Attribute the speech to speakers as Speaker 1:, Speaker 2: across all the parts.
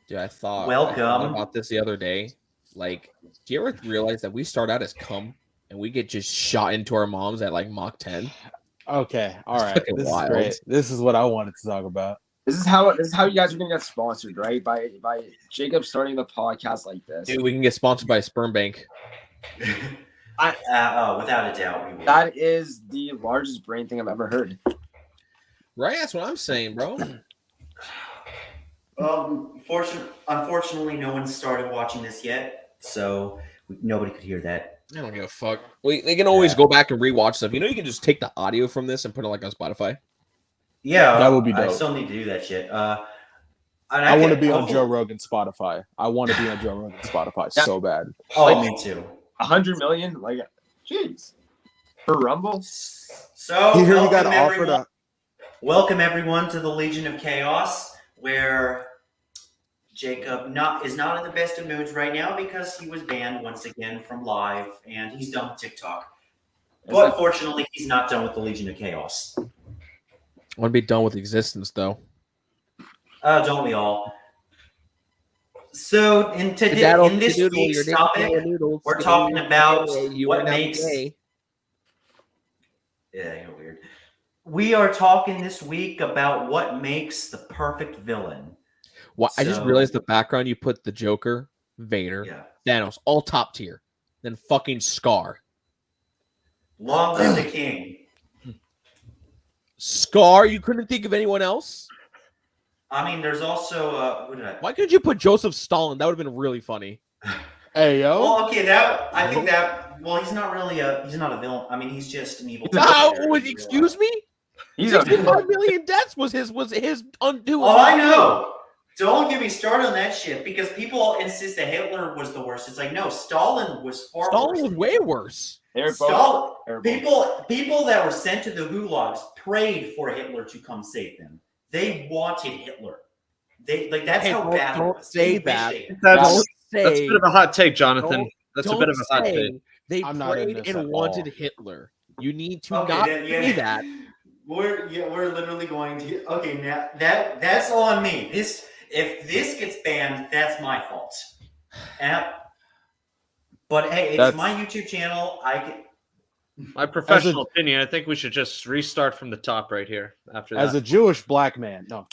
Speaker 1: Dude, I thought
Speaker 2: Welcome.
Speaker 1: about this the other day. Like, do you ever realize that we start out as cum and we get just shot into our moms at like Mach 10?
Speaker 3: Okay, all
Speaker 1: It's
Speaker 3: right.
Speaker 1: fucking
Speaker 3: This
Speaker 1: wild.
Speaker 3: is great. This is what I wanted to talk about.
Speaker 4: This is how you guys are gonna get sponsored, right? By Jacob starting the podcast like this.
Speaker 1: Dude, we can get sponsored by Sperm Bank.
Speaker 2: Without a doubt, we will.
Speaker 4: That is the largest brain thing I've ever heard.
Speaker 1: Right? That's what I'm saying, bro.
Speaker 2: Unfortunately, no one started watching this yet, so nobody could hear that.
Speaker 1: I don't give a fuck. They can always go back and rewatch stuff. You know, you can just take the audio from this and put it like on Spotify.
Speaker 2: Yeah,
Speaker 3: That would be
Speaker 2: I
Speaker 3: dope.
Speaker 2: still need to do that shit.
Speaker 3: I want to be on Joe Rogan's Spotify. I want to be on Joe Rogan's Spotify so bad.
Speaker 2: Oh, me too.
Speaker 4: 100 million, like, jeez, for Rumble.
Speaker 2: So
Speaker 3: He got
Speaker 2: welcome
Speaker 3: offered
Speaker 2: everyone- Welcome everyone to the Legion of Chaos, where Jacob is not in the best of moods right now because he was banned once again from live and he's done with TikTok. But fortunately, he's not done with the Legion of Chaos.
Speaker 1: I want to be done with existence, though.
Speaker 2: Don't we all? So in this week's topic, we're talking about what makes. Yeah, you're weird. We are talking this week about what makes the perfect villain.
Speaker 1: Well, I just realized the background you put the Joker, Vader, Thanos, all top tier. Then fucking Scar.
Speaker 2: Long live the king.
Speaker 1: Scar? You couldn't think of anyone else?
Speaker 2: I mean, there's also
Speaker 1: Why couldn't you put Joseph Stalin? That would have been really funny.
Speaker 3: Hey yo.
Speaker 2: Well, okay, I think that. Well, he's not really he's not a villain. I mean, he's just an evil.
Speaker 1: Excuse me?
Speaker 4: He's
Speaker 1: 65 million deaths was his undo.
Speaker 2: Oh, I know. Don't get me started on that shit because people insist that Hitler was the worst. It's like, no, Stalin was far worse.
Speaker 1: Stalin was way worse.
Speaker 2: People that were sent to the gulags prayed for Hitler to come save them. They wanted Hitler. That's how bad it was.
Speaker 1: Don't say that.
Speaker 5: That's a bit of a hot take, Jonathan. That's a bit of a hot take.
Speaker 1: They prayed and wanted Hitler. You need to not say that.
Speaker 2: We're literally going to. Okay, now that's all on me. If this gets banned, that's my fault. But hey, it's my YouTube channel.
Speaker 5: My professional opinion, I think we should just restart from the top right here. After that,
Speaker 3: as a Jewish black man, no.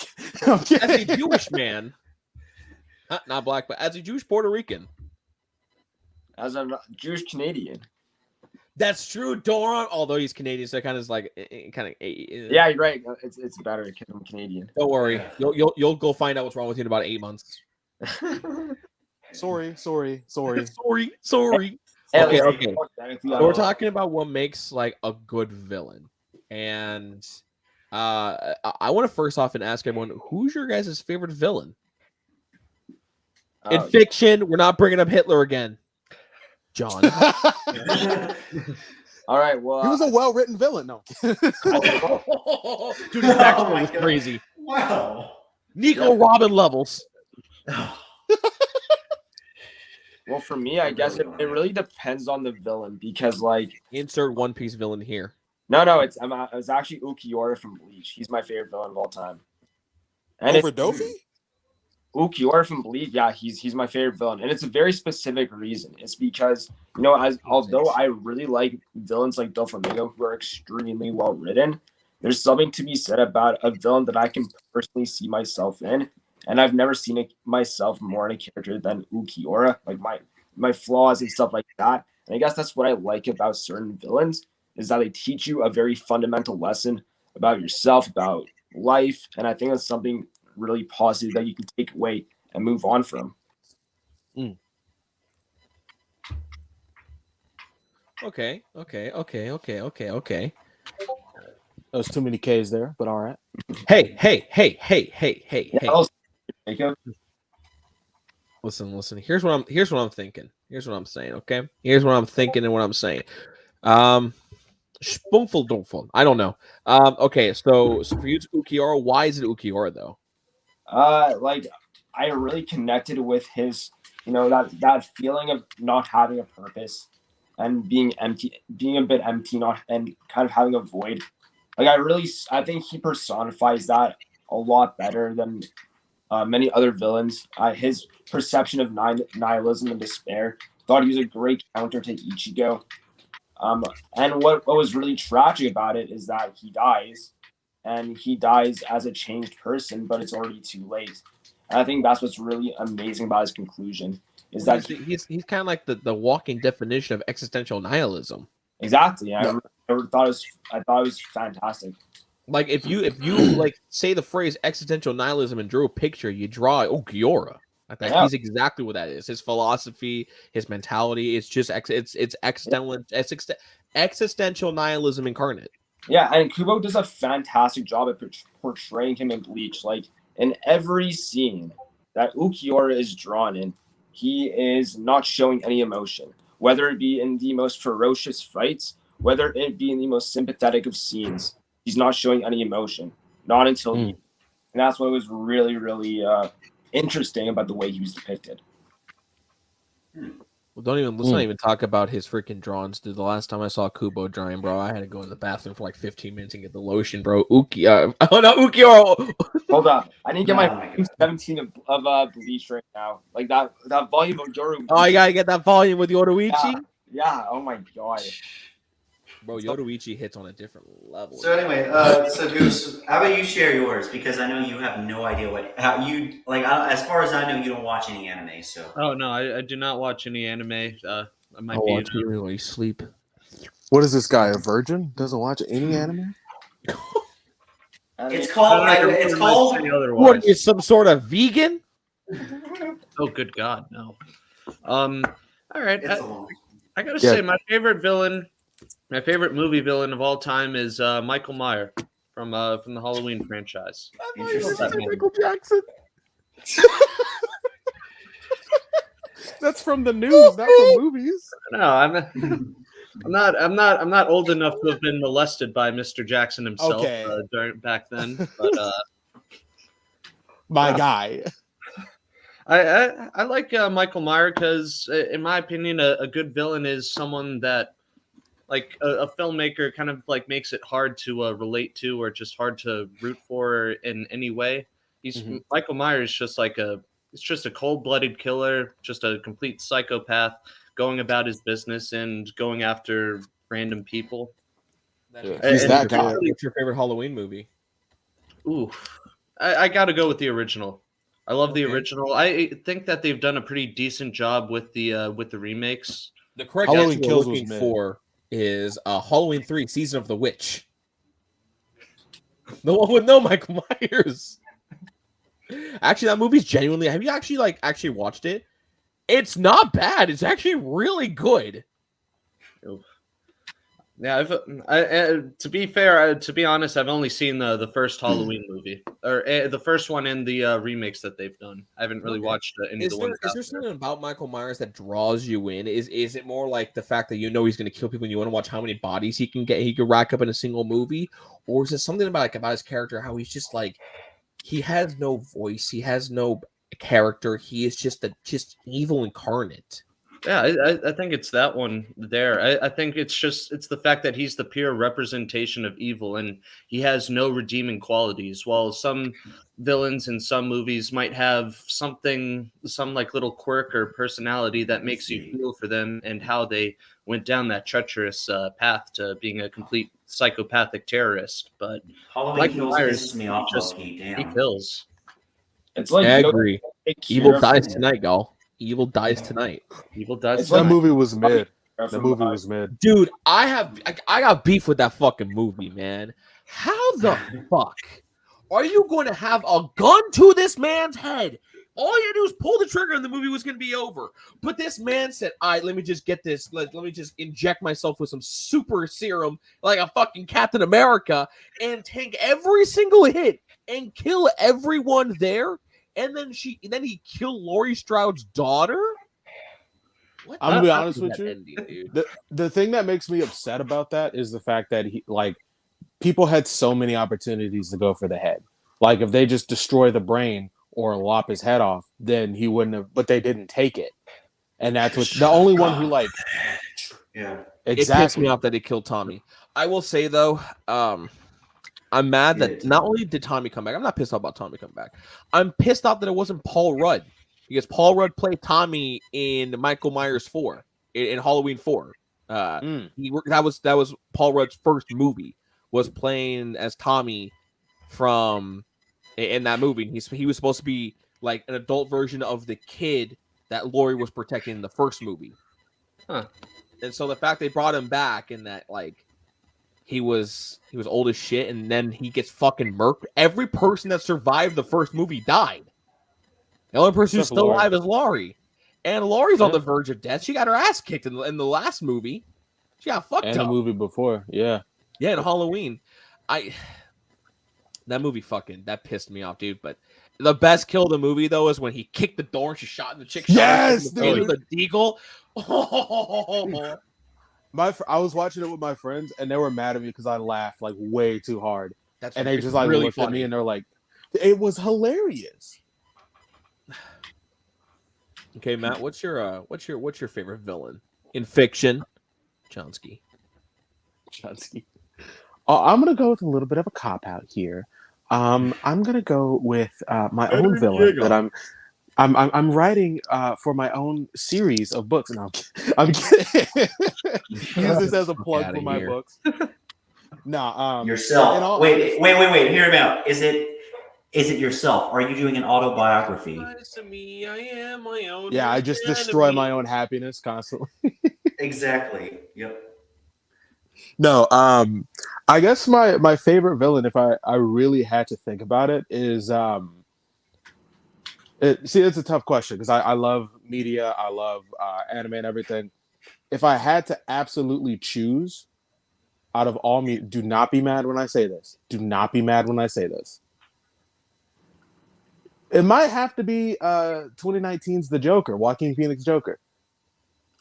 Speaker 1: As a Jewish man, not black, but as a Jewish Puerto Rican,
Speaker 4: as a Jewish Canadian.
Speaker 1: That's true, Doron. Although he's Canadian, so kind of like
Speaker 4: yeah, you're right. It's better because I'm Canadian.
Speaker 1: Don't worry, you'll go find out what's wrong with you in about 8 months.
Speaker 3: Sorry.
Speaker 1: Okay. So we're talking about what makes like a good villain, and I want to first off and ask everyone, who's your guys' favorite villain in fiction? We're not bringing up Hitler again. John.
Speaker 4: All right. Well,
Speaker 3: he was a well-written villain. No.
Speaker 1: Dude, his backstory was crazy.
Speaker 2: Wow.
Speaker 1: Nico Robin levels.
Speaker 4: Well, for me, I guess it really depends on the villain because, like,
Speaker 1: insert One Piece villain here.
Speaker 4: No, it's actually Ukiura from Bleach. He's my favorite villain of all time. And
Speaker 3: over Dofi?
Speaker 4: Ukiura from Bleach, yeah, he's my favorite villain, and it's a very specific reason. It's because although I really like villains like Doflamingo who are extremely well written, there's something to be said about a villain that I can personally see myself in, and I've never seen it myself more in a character than Ukiura, like my flaws and stuff like that. And I guess that's what I like about certain villains is that they teach you a very fundamental lesson about yourself, about life, and I think that's something really positive that you can take away and move on from.
Speaker 1: Okay.
Speaker 3: There's too many K's there, but all right.
Speaker 1: Hey.
Speaker 4: Jacob?
Speaker 1: Listen. Here's what I'm thinking. Here's what I'm saying. Okay. Here's what I'm thinking and what I'm saying. Spoonful. I don't know. Okay. So for you, it's Ukiura. Why is it Ukiura though?
Speaker 4: Like I really connected with his, that feeling of not having a purpose and being empty, being a bit empty, and kind of having a void. Like I think he personifies that a lot better than many other villains. His perception of nihilism and despair. Thought he was a great counter to Ichigo. And what was really tragic about it is that he dies, and he dies as a changed person, but it's already too late. And I think that's what's really amazing about his conclusion is that
Speaker 1: he's kind of like the walking definition of existential nihilism.
Speaker 4: Exactly. I thought it was fantastic.
Speaker 1: Like if you like say the phrase existential nihilism and drew a picture, you draw Ulquiorra. I think he's exactly what that is. His philosophy, his mentality, it's just it's existential nihilism incarnate.
Speaker 4: Yeah, and Kubo does a fantastic job at portraying him in Bleach. Like in every scene that Ulquiorra is drawn in, he is not showing any emotion, whether it be in the most ferocious fights, whether it be in the most sympathetic of scenes. He's not showing any emotion, not until and that's what was really, really interesting about the way he was depicted.
Speaker 1: Well, let's not even talk about his freaking drawings. Dude, the last time I saw Kubo drawing, bro, I had to go to the bathroom for like 15 minutes and get the lotion, bro. Ulquiorra.
Speaker 4: Hold on, I need to get my 17 of Bleach right now. Like that volume of Yoruichi.
Speaker 1: Oh, you gotta get that volume with Yoruichi.
Speaker 4: Yeah. Oh my god.
Speaker 1: Bro, Yoruichi hits on a different level.
Speaker 2: So anyway, so Goose, how about you share yours? Because I know you have no idea as far as I know, you don't watch any anime. So.
Speaker 5: Oh no, I do not watch any anime. I might
Speaker 1: I'll
Speaker 5: be
Speaker 1: watch you while you sleep.
Speaker 3: What is this guy? A virgin? Doesn't watch any anime?
Speaker 2: It's called. It's called.
Speaker 1: What are you, some sort of vegan?
Speaker 5: Oh, good God, no. All right, I gotta
Speaker 3: Yeah.
Speaker 5: say, my favorite villain. My favorite movie villain of all time is Michael Myers from the Halloween franchise.
Speaker 3: Michael Jackson. That's from the news, not from movies.
Speaker 5: No, I'm not old enough to have been molested by Mr. Jackson himself back then. But
Speaker 3: my guy.
Speaker 5: I like Michael Myers because, in my opinion, a good villain is someone that. Like a filmmaker kind of like makes it hard to relate to or just hard to root for in any way. Michael Myers just it's just a cold-blooded killer, just a complete psychopath going about his business and going after random people.
Speaker 3: He's that guy.
Speaker 1: What's your favorite Halloween movie?
Speaker 5: Ooh, I got to go with the original. I love the original. I think that they've done a pretty decent job with the remakes.
Speaker 1: The correct
Speaker 3: Halloween
Speaker 1: answer
Speaker 3: Kills
Speaker 1: we're
Speaker 3: was
Speaker 1: looking
Speaker 3: mid.
Speaker 1: for is Halloween 3 Season of the Witch. The one with no Michael Myers. Actually, that movie's genuinely. Have you actually watched it? It's not bad. It's actually really good.
Speaker 5: Yeah, to be fair, to be honest, I've only seen the first Halloween movie, or the first one in the remakes that they've done. I haven't really watched any of the ones.
Speaker 1: Is there something about Michael Myers that draws you in? Is it more like the fact that you know he's going to kill people and you want to watch how many bodies he can rack up in a single movie, or is it something about his character, how he's just like he has no voice, he has no character, he is just evil incarnate?
Speaker 5: Yeah, I think it's that one there. I think it's the fact that he's the pure representation of evil and he has no redeeming qualities. While some villains in some movies might have some like little quirk or personality that makes you feel for them and how they went down that treacherous path to being a complete psychopathic terrorist. But
Speaker 2: Halloween Kills pisses me off.
Speaker 5: He kills.
Speaker 4: It's like
Speaker 1: I agree. Evil dies tonight, y'all. Evil dies tonight.
Speaker 5: Evil dies.
Speaker 3: That movie was mid. The movie was mid.
Speaker 1: Dude, I got beef with that fucking movie, man. How the fuck are you going to have a gun to this man's head? All you do is pull the trigger and the movie was going to be over. But this man said, all right, let me just get this. Let me just inject myself with some super serum like a fucking Captain America and tank every single hit and kill everyone there. And then he killed Laurie Stroud's daughter.
Speaker 3: I'm gonna be honest with you. The thing that makes me upset about that is the fact that people had so many opportunities to go for the head. Like if they just destroy the brain or lop his head off, then he wouldn't have. But they didn't take it, and that's what the only one who
Speaker 2: Yeah,
Speaker 3: exactly.
Speaker 1: It pissed me off that he killed Tommy. I will say though, I'm mad that
Speaker 2: Good.
Speaker 1: not only did Tommy come back, I'm not pissed off about Tommy coming back. I'm pissed off that it wasn't Paul Rudd because Paul Rudd played Tommy in Michael Myers 4 in Halloween 4. That was Paul Rudd's first movie, was playing as Tommy from in that movie. He was supposed to be like an adult version of the kid that Laurie was protecting in the first movie.
Speaker 5: Huh.
Speaker 1: And so the fact they brought him back and that like he was old as shit, and then he gets fucking murked. Every person that survived the first movie died. The only person who's
Speaker 3: Except
Speaker 1: still
Speaker 3: Laurie.
Speaker 1: alive is Laurie. And Laurie's on
Speaker 3: Yeah.
Speaker 1: the verge of death. She got her ass kicked in the last movie. She got fucked
Speaker 3: And the
Speaker 1: up.
Speaker 3: movie before, yeah.
Speaker 1: Yeah, in Halloween. That movie that pissed me off, dude. But the best kill of the movie though is when he kicked the door and she shot the chick.
Speaker 3: Yes,
Speaker 1: shot her in the face
Speaker 3: dude.
Speaker 1: with a deagle. Oh,
Speaker 3: I was watching it with my friends, and they were mad at me because I laughed like way too hard,
Speaker 1: that's
Speaker 3: and they
Speaker 1: it's
Speaker 3: just like
Speaker 1: really
Speaker 3: looked at
Speaker 1: funny.
Speaker 3: me and they're like, "It was hilarious."
Speaker 1: Okay, Matt, what's your favorite villain in fiction? Chonsky.
Speaker 3: Chonsky. I'm gonna go with a little bit of a cop out here. I'm gonna go with my own villain that I'm writing for my own series of books, and I'm kidding. Use this as a plug
Speaker 1: Outta
Speaker 3: for my
Speaker 1: here.
Speaker 3: books. Nah,
Speaker 2: Yourself.
Speaker 3: in all
Speaker 2: Wait. Hear him out. Is it yourself? Are you doing an autobiography?
Speaker 1: To me, I am my own.
Speaker 3: yeah, I just destroy my own happiness constantly.
Speaker 2: Exactly. Yep.
Speaker 3: No, I guess my favorite villain, if I really had to think about it, is it's a tough question because I love media, I love anime and everything. If I had to absolutely choose out of all me, do not be mad when I say this. Do not be mad when I say this. It might have to be 2019's The Joker, Joaquin Phoenix Joker.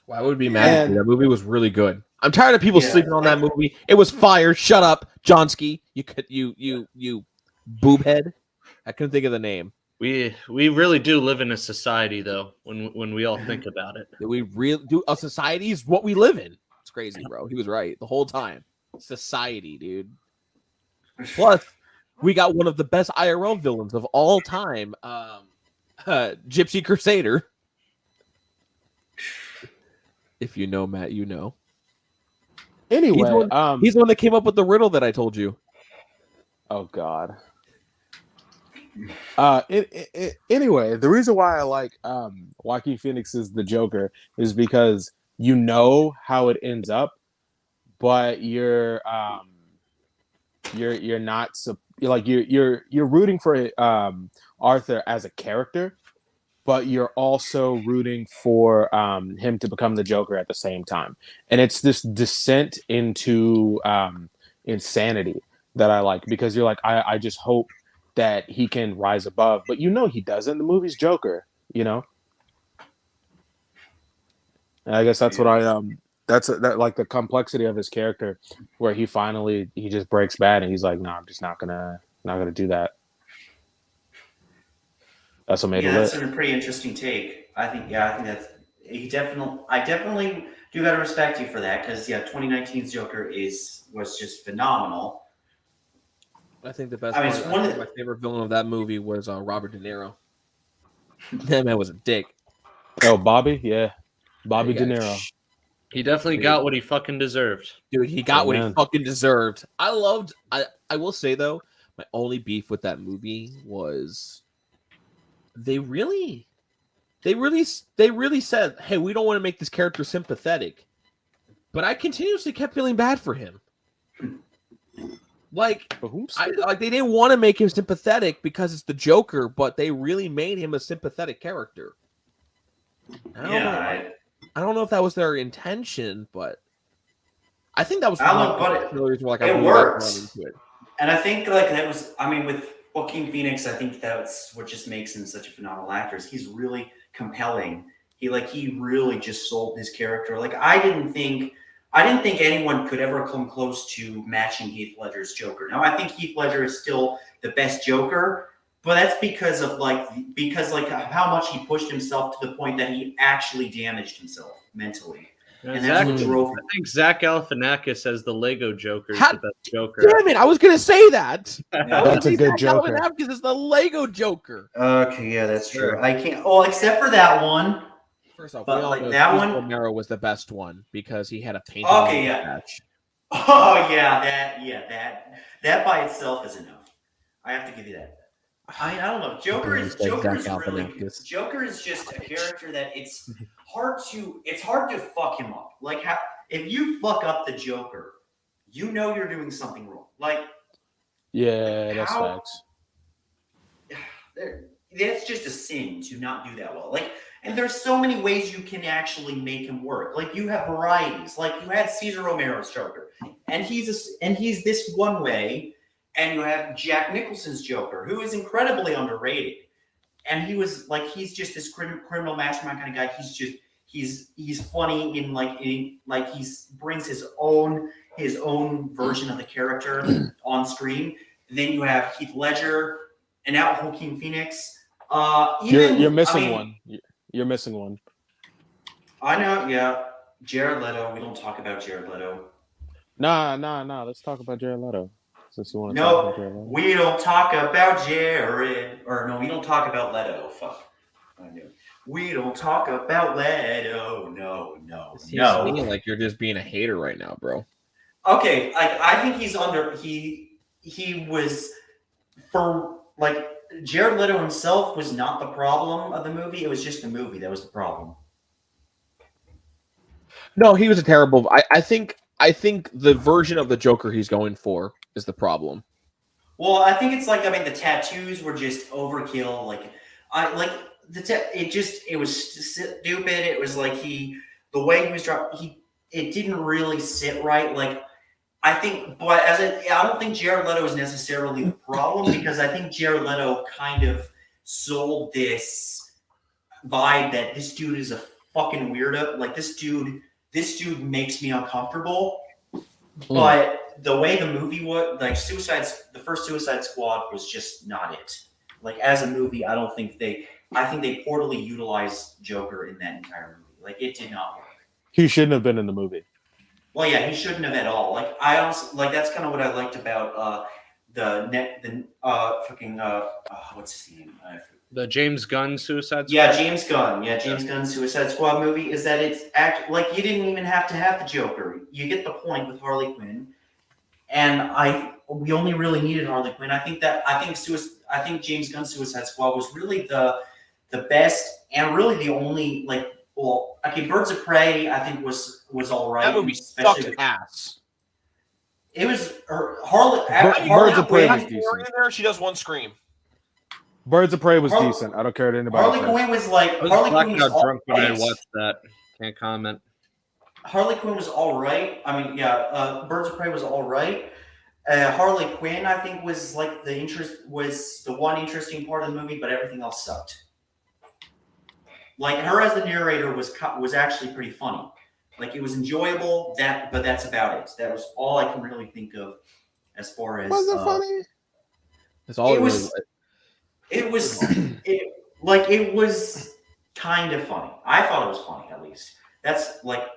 Speaker 1: Why would be mad?
Speaker 3: And-
Speaker 1: That movie was really good. I'm tired of people
Speaker 2: Yeah,
Speaker 1: sleeping on that movie. It was fire. Shut up, Johnsky. You boob head. I couldn't think of the name.
Speaker 5: We really do live in a society though when we all think about it.
Speaker 1: We really do. A society is what we live in. It's crazy, bro. He was right the whole time. Society, dude. Plus, we got one of the best IRL villains of all time, Gypsy Crusader. If you know, Matt, you know.
Speaker 3: Anyway,
Speaker 1: He's the one that came up with the riddle that I told you.
Speaker 3: oh God. Anyway, the reason why I like Joaquin Phoenix's The Joker is because you know how it ends up, but you're not you're rooting for Arthur as a character, but you're also rooting for him to become the Joker at the same time, and it's this descent into insanity that I like because you're like I just hope that he can rise above, but you know he doesn't. The movie's Joker, you know. And I guess that's what that like the complexity of his character, where he just breaks bad and he's like, no, I'm just not gonna do that. That's what made
Speaker 2: Yeah,
Speaker 3: it
Speaker 2: that's
Speaker 3: lit.
Speaker 2: a pretty interesting take. I think that's I definitely do gotta respect you for that because 2019's Joker was just phenomenal.
Speaker 1: I think the best
Speaker 2: I mean,
Speaker 1: part,
Speaker 2: it's one of the-
Speaker 1: my favorite villain of that movie was Robert De Niro. That man was a dick.
Speaker 3: Oh, Bobby, yeah, Bobby
Speaker 1: He
Speaker 3: De
Speaker 1: got
Speaker 3: Niro.
Speaker 5: He definitely got what he fucking deserved.
Speaker 1: Dude, he got what he
Speaker 3: Amen.
Speaker 1: fucking deserved. I will say though, my only beef with that movie was they really said, hey, we don't want to make this character sympathetic. But I continuously kept feeling bad for him. Like,
Speaker 3: Oops.
Speaker 1: they didn't want to make him sympathetic because it's the Joker, but they really made him a sympathetic character. I don't know if that was their intention, but I think that was
Speaker 2: I don't know, but
Speaker 1: the reason why, like,
Speaker 2: it
Speaker 1: I really
Speaker 2: works.
Speaker 1: got into it.
Speaker 2: And I think that was, I mean, with Joaquin Phoenix, I think that's what just makes him such a phenomenal actor. Is he's really compelling. He really just sold his character. Like I didn't think anyone could ever come close to matching Heath Ledger's Joker. Now I think Heath Ledger is still the best Joker, but that's because of how much he pushed himself to the point that he actually damaged himself mentally. And that's what drove.
Speaker 5: I think Zach Galifianakis as the Lego Joker is
Speaker 1: How-
Speaker 5: the best Joker.
Speaker 1: Damn it! I was gonna say that.
Speaker 3: That's a good Joker.
Speaker 1: Because it's the Lego Joker.
Speaker 2: Okay, yeah, that's true. I can't. Oh, except for that one.
Speaker 1: First off,
Speaker 2: But,
Speaker 1: we all
Speaker 2: like,
Speaker 1: know
Speaker 2: that
Speaker 1: Steve
Speaker 2: one-
Speaker 1: Romero was the best one because he had a painting.
Speaker 2: Okay, yeah.
Speaker 1: match.
Speaker 2: Oh that by itself is enough. I have to give you that. I don't know. Joker is
Speaker 1: Zach
Speaker 2: really
Speaker 1: Galifianakis.
Speaker 2: Joker is just a character that it's hard to fuck him up. Like if you fuck up the Joker, you know you're doing something wrong. Like
Speaker 3: Yeah, that's
Speaker 2: How-
Speaker 3: facts.
Speaker 2: that's just a sin to not do that well. Like, and there's so many ways you can actually make him work. Like you have varieties. Like you had Cesar Romero's Joker, and he's this one way. And you have Jack Nicholson's Joker, who is incredibly underrated. And he's just this criminal mastermind kind of guy. He's funny in he brings his own version of the character on screen. And then you have Heath Ledger and now Joaquin Phoenix.
Speaker 3: You're missing one. You're missing one.
Speaker 2: I know, yeah. Jared Leto. We don't talk about Jared Leto.
Speaker 3: Nah. Let's talk about Jared Leto. Since you want to talk about Jared Leto.
Speaker 2: We don't talk about Jared. Or no, we don't talk about Leto. Fuck. I knew. We don't talk about Leto. No.
Speaker 1: It seems to me like you're just being a hater right now, bro.
Speaker 2: Okay, I think he's under. He was for like Jared Leto himself was not the problem of the movie. It was just the movie that was the problem.
Speaker 1: No, he was a terrible. I think the version of the Joker he's going for is the problem.
Speaker 2: Well, I think it's the tattoos were just overkill. It was stupid. It was the way he was it didn't really sit right. I don't think Jared Leto is necessarily the problem because I think Jared Leto kind of sold this vibe that this dude is a fucking weirdo. This dude makes me uncomfortable. But the way the movie was, the first Suicide Squad was just not it. As a movie, I think they poorly utilized Joker in that entire movie. It did not work.
Speaker 3: He shouldn't have been in the movie.
Speaker 2: Well, yeah, he shouldn't have at all. I also that's kind of what I liked about what's his name?
Speaker 5: The James Gunn Suicide Squad.
Speaker 2: Yeah, James Gunn. Yeah, James Gunn's Suicide Squad movie is that it's you didn't even have to have the Joker. You get the point with Harley Quinn, and we only really needed Harley Quinn. I think James Gunn's Suicide Squad was really the best and really the only Birds of Prey I think was all right.
Speaker 1: That movie sucked ass.
Speaker 2: It was Harley.
Speaker 3: Birds of Prey was
Speaker 1: In
Speaker 3: decent.
Speaker 1: there, she does one scream.
Speaker 3: Birds of Prey was decent. I don't care what anybody
Speaker 2: Harley
Speaker 3: says.
Speaker 2: Quinn was
Speaker 5: I was
Speaker 2: Harley Quinn was
Speaker 5: blackout drunk when I
Speaker 2: alright.
Speaker 5: watched that. Can't comment.
Speaker 2: Harley Quinn was all right. Birds of Prey was all right. Harley Quinn, I think, was the one interesting part of the movie, but everything else sucked. Her as the narrator was actually pretty funny. It was enjoyable. But that's about it. That was all I can really think of as far as.
Speaker 3: Was it funny?
Speaker 1: That's all
Speaker 2: It was. It was kind of funny. I thought it was funny, at least. That's but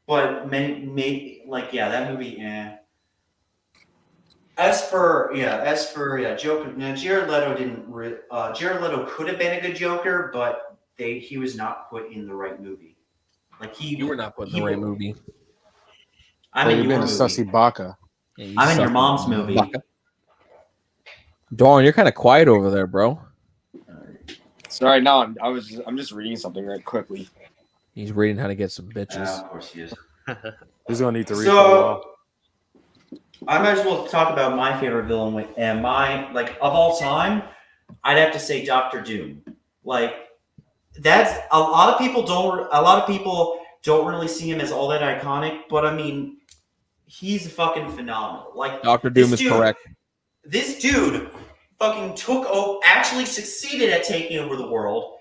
Speaker 2: that movie, yeah. As for Joker, now Jared Leto Jared Leto could have been a good Joker, but he was not put in the right movie.
Speaker 1: You were not put in the right movie.
Speaker 2: I'm in
Speaker 3: You've
Speaker 2: your
Speaker 3: been a
Speaker 2: movie.
Speaker 3: sussy baka.
Speaker 1: Yeah,
Speaker 2: I'm in your
Speaker 1: suck,
Speaker 2: mom's movie.
Speaker 1: Baka. Dawn, you're kind of quiet over there, bro.
Speaker 4: Sorry, no, I'm just reading something right quickly.
Speaker 1: He's reading how to get some bitches.
Speaker 2: Of course he is.
Speaker 3: He's gonna need to read for a while.
Speaker 2: I might as well talk about my favorite villain and of all time, I'd have to say Doctor Doom. That's a lot of people don't really see him as all that iconic, but he's fucking phenomenal.
Speaker 1: Dr. Doom is correct.
Speaker 2: This dude fucking actually succeeded at taking over the world,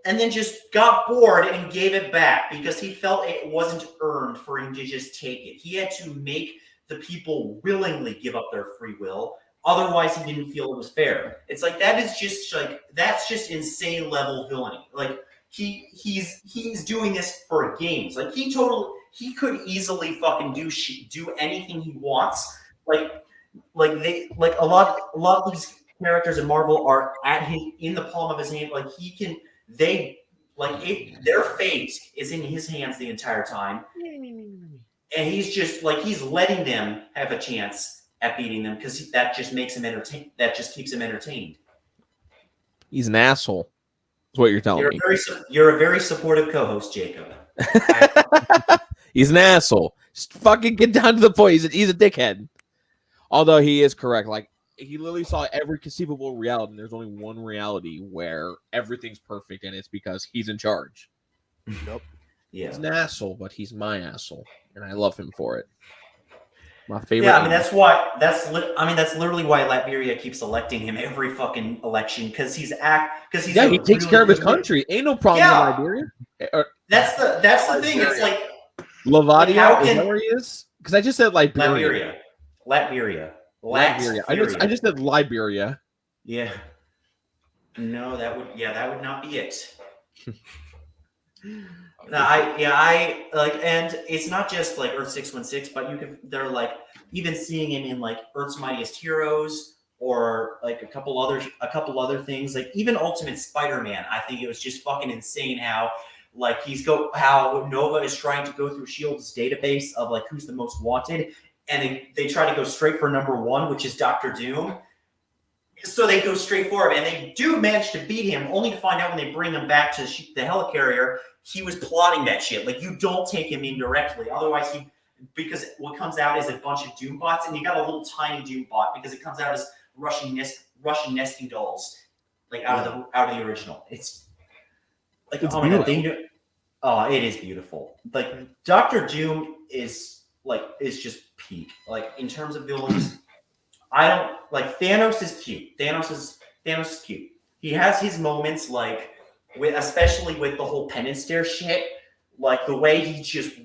Speaker 2: and then just got bored and gave it back because he felt it wasn't earned for him to just take it. He had to make the people willingly give up their free will. Otherwise, he didn't feel it was fair. It's that's just insane level villainy. he's doing this for games. Like he could easily fucking do anything he wants. Like a lot of these characters in Marvel are in the palm of his hand. Like their fate is in his hands the entire time. And he's just like he's letting them have a chance at beating them because that just makes him entertained. That just keeps him entertained.
Speaker 1: He's an asshole. Is what you're telling me.
Speaker 2: You're a very supportive co-host, Jacob.
Speaker 1: He's an asshole. Just fucking get down to the point. He's a dickhead. Although he is correct. Like he literally saw every conceivable reality, and there's only one reality where everything's perfect, and it's because he's in charge.
Speaker 3: Nope.
Speaker 2: Yeah.
Speaker 1: He's an asshole, but he's my asshole, and I love him for it. My favorite.
Speaker 2: Yeah, I mean that's literally why Latveria keeps electing him every fucking election because he takes
Speaker 1: care of his country. Ain't no problem in Liberia.
Speaker 2: That's the thing. It's like
Speaker 1: Lavadia. Is that where he is? Because I just said Liberia.
Speaker 2: Latveria.
Speaker 1: I just said Liberia.
Speaker 2: Yeah. No, that would not be it. No, I like, and it's not just like Earth 616, but they're like even seeing him in like Earth's Mightiest Heroes or like a couple other things, like even Ultimate Spider-Man. I think it was just fucking insane how how Nova is trying to go through Shield's database of like who's the most wanted, and they try to go straight for number one, which is Dr. Doom. So they go straight for him, and they do manage to beat him, only to find out when they bring him back to the helicarrier, he was plotting that shit. Like, you don't take him in directly. Otherwise, because what comes out is a bunch of Doom bots, and you got a little tiny Doom bot because it comes out as Russian nesting dolls, like out of the original. It's like,
Speaker 3: it's
Speaker 2: it is beautiful. Like, Dr. Doom is just peak. Like, in terms of villains, I don't like Thanos is cute. Thanos is cute. He has his moments, like especially with the whole penance stare shit. Like the way he just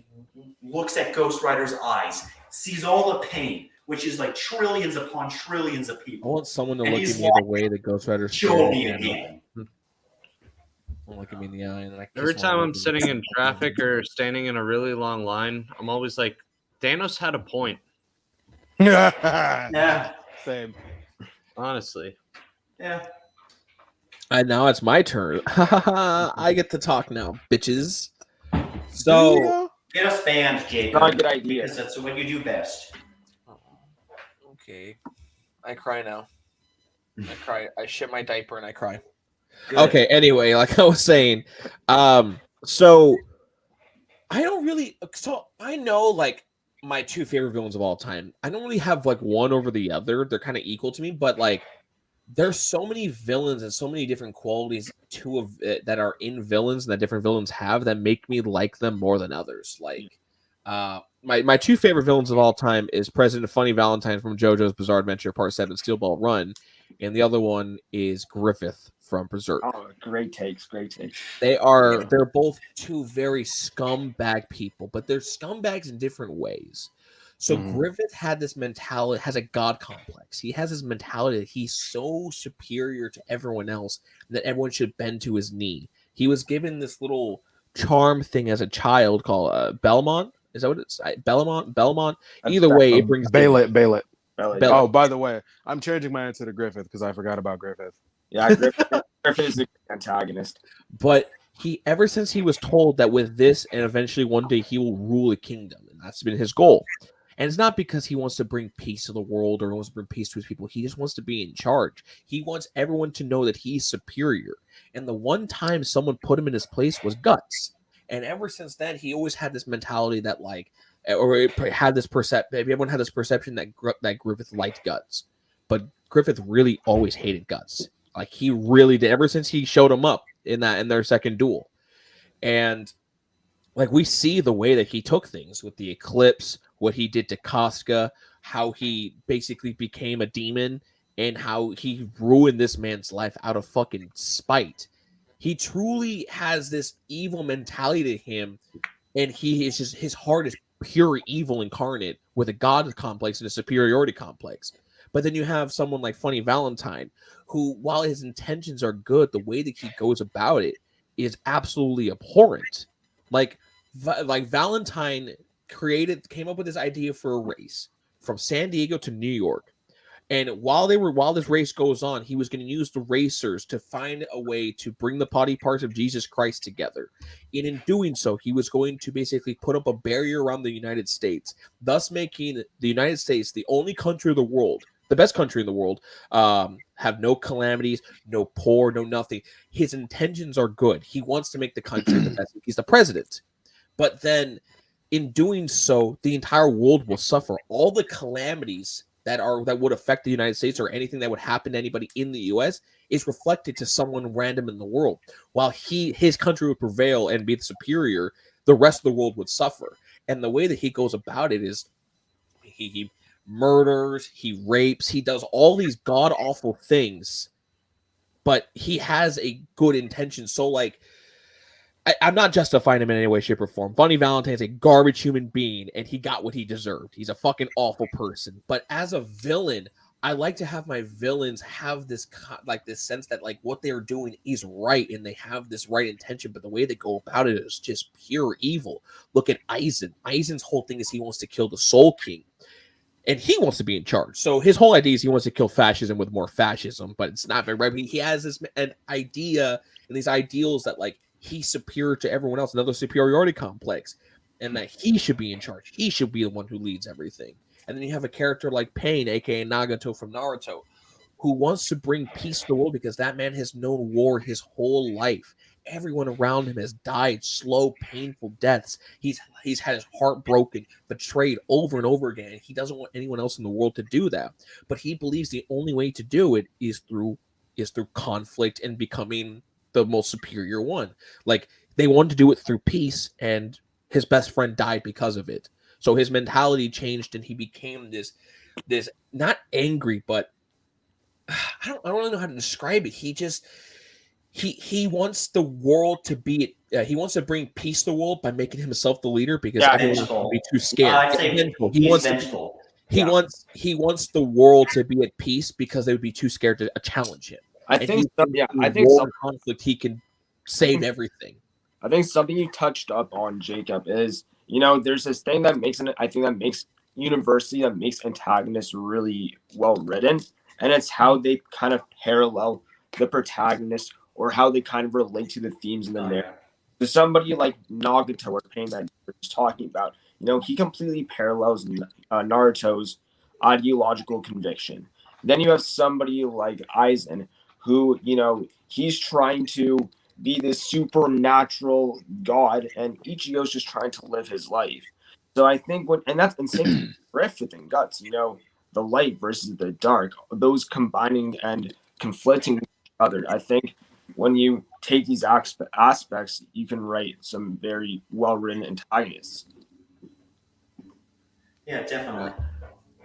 Speaker 2: looks at Ghost Rider's eyes, sees all the pain, which is like trillions upon trillions of people.
Speaker 1: I want someone to look at me the way that Ghost Rider.
Speaker 2: Show me again.
Speaker 1: Look at me in the eye, and then
Speaker 5: every time I'm sitting in traffic or standing in a really long line, I'm always like, Thanos had a point.
Speaker 2: Yeah.
Speaker 3: Same.
Speaker 5: Honestly.
Speaker 2: Yeah.
Speaker 1: And now it's my turn. I get to talk now, bitches. So
Speaker 2: get us banned, Jacob.
Speaker 4: Not a good idea.
Speaker 2: Because that's what you do best.
Speaker 1: Okay. I cry now. I cry. I shit my diaper and I cry.
Speaker 2: Good.
Speaker 1: Okay, anyway, like I was saying, so I don't really, so I know like my two favorite villains of all time. I don't really have like one over the other. They're kind of equal to me, but like there's so many villains and so many different qualities that are in villains and that different villains have that make me like them more than others. Like my two favorite villains of all time is President Funny Valentine from JoJo's Bizarre Adventure Part 7 Steel Ball Run, and the other one is Griffith from Berserk.
Speaker 4: Oh, great takes.
Speaker 1: They're both two very scumbag people, but they're scumbags in different ways. So Griffith had this mentality, has a god complex. He has this mentality that he's so superior to everyone else that everyone should bend to his knee. He was given this little charm thing as a child called Belmont. Is that what it's? Belmont. Either way, it brings
Speaker 3: Baylet. Oh, by the way, I'm changing my answer to Griffith because I forgot about Griffith.
Speaker 4: Yeah, Griffith is the antagonist.
Speaker 1: But ever since he was told that with this and eventually one day he will rule a kingdom, and that's been his goal. And it's not because he wants to bring peace to the world or wants to bring peace to his people. He just wants to be in charge. He wants everyone to know that he's superior. And the one time someone put him in his place was Guts. And ever since then, he always had this mentality that had this perception. Everyone had this perception that Griffith liked Guts, but Griffith really always hated Guts. Like he really did ever since he showed him up in their second duel. And like we see the way that he took things with the Eclipse, what he did to Casca, how he basically became a demon, and how he ruined this man's life out of fucking spite. He truly has this evil mentality to him, and his heart is pure evil incarnate with a god complex and a superiority complex. But then you have someone like Funny Valentine, who, while his intentions are good, the way that he goes about it is absolutely abhorrent. Like Valentine came up with this idea for a race from San Diego to New York. And while this race goes on, he was going to use the racers to find a way to bring the body parts of Jesus Christ together. And in doing so, he was going to basically put up a barrier around the United States, thus making the United States the only country in the world, the best country in the world, have no calamities, no poor, no nothing. His intentions are good. He wants to make the country the best. He's the president. But then in doing so, the entire world will suffer. All the calamities that would affect the United States or anything that would happen to anybody in the US is reflected to someone random in the world. While his country would prevail and be the superior, the rest of the world would suffer. And the way that he goes about it is he murders, he rapes, he does all these god-awful things, but he has a good intention. So, like, I'm not justifying him in any way, shape, or form. Bunny Valentine's a garbage human being, and he got what he deserved. He's a fucking awful person. But as a villain, I like to have my villains have this sense that like what they're doing is right, and they have this right intention. But the way they go about it is just pure evil. Look at Aizen. Aizen's whole thing is he wants to kill the Soul King, and he wants to be in charge. So his whole idea is he wants to kill fascism with more fascism, but it's not very right. But he has an idea and these ideals that like he's superior to everyone else, another superiority complex, and that he should be in charge. He should be the one who leads everything. And then you have a character like Pain, aka Nagato from Naruto, who wants to bring peace to the world because that man has known war his whole life. Everyone around him has died slow, painful deaths. He's had his heart broken, betrayed over and over again. He doesn't want anyone else in the world to do that. But he believes the only way to do it is through conflict and becoming the most superior one. Like, they wanted to do it through peace, and his best friend died because of it. So his mentality changed, and he became this not angry, but I don't really know how to describe it. He wants the world to be he wants to bring peace to the world by making himself the leader because everyone will be too scared.
Speaker 2: I'd say he's vengeful.
Speaker 1: He wants the world to be at peace because they would be too scared to challenge him.
Speaker 4: I think
Speaker 1: conflict he can save everything.
Speaker 4: I think something you touched up on, Jacob, is there's this thing that makes University that makes antagonists really well written, and it's how they kind of parallel the protagonist or how they kind of relate to the themes in the narrative. To somebody like Nagato or Pain that you're just talking about, he completely parallels Naruto's ideological conviction. Then you have somebody like Aizen, who, he's trying to be this supernatural god, and Ichigo's just trying to live his life. So I think that's insane. Griff within Guts, the light versus the dark, those combining and conflicting with each other. I think when you take these aspects, you can write some very well-written antagonists.
Speaker 2: Yeah, definitely.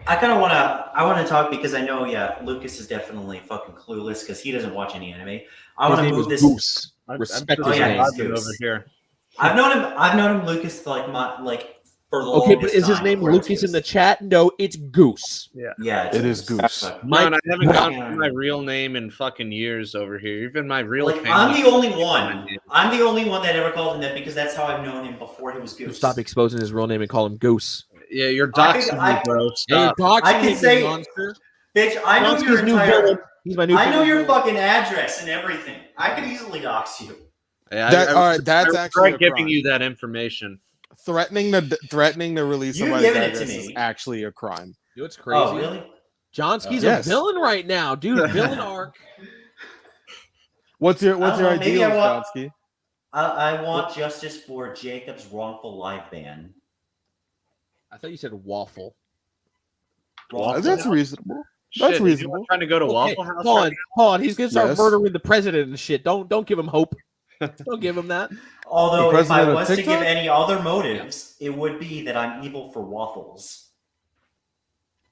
Speaker 2: I want to talk because I know, Lucas is definitely fucking clueless because he doesn't watch any anime. I want to move this.
Speaker 1: Goose. Respect his name.
Speaker 2: Goose.
Speaker 5: Over here.
Speaker 2: I've known him, Lucas, for the longest
Speaker 1: Okay, but is his name Lucas in the chat? No, it's Goose.
Speaker 2: Yeah,
Speaker 3: it is Goose.
Speaker 5: Man, I haven't gotten my real name in fucking years over here. Even my real family.
Speaker 2: I'm the only one. I'm the only one that ever called him that because that's how I've known him before he was Goose.
Speaker 1: Stop exposing his real name and call him Goose.
Speaker 5: Yeah, you're doxing me, bro. Stop.
Speaker 2: I can say, bitch, I know your entire.
Speaker 1: He's my new.
Speaker 2: I know your fucking address and everything. I could easily dox you.
Speaker 5: Yeah,
Speaker 3: all right, that's actually
Speaker 5: giving you that information.
Speaker 3: Threatening the release of my address is actually a crime.
Speaker 1: You know what's crazy?
Speaker 2: Oh, really?
Speaker 1: Johnsky's a villain right now, dude. Villain arc.
Speaker 3: What's your ideal, Johnsky?
Speaker 2: I want justice for Jacob's wrongful live ban.
Speaker 1: I thought you said waffle.
Speaker 3: That's reasonable. That's reasonable.
Speaker 5: Trying to go to Waffle House.
Speaker 1: Hold on. He's gonna start murdering the president and shit. Don't give him hope. Don't give him that.
Speaker 2: Although, if I was to give any other motives, it would be that I'm evil for waffles.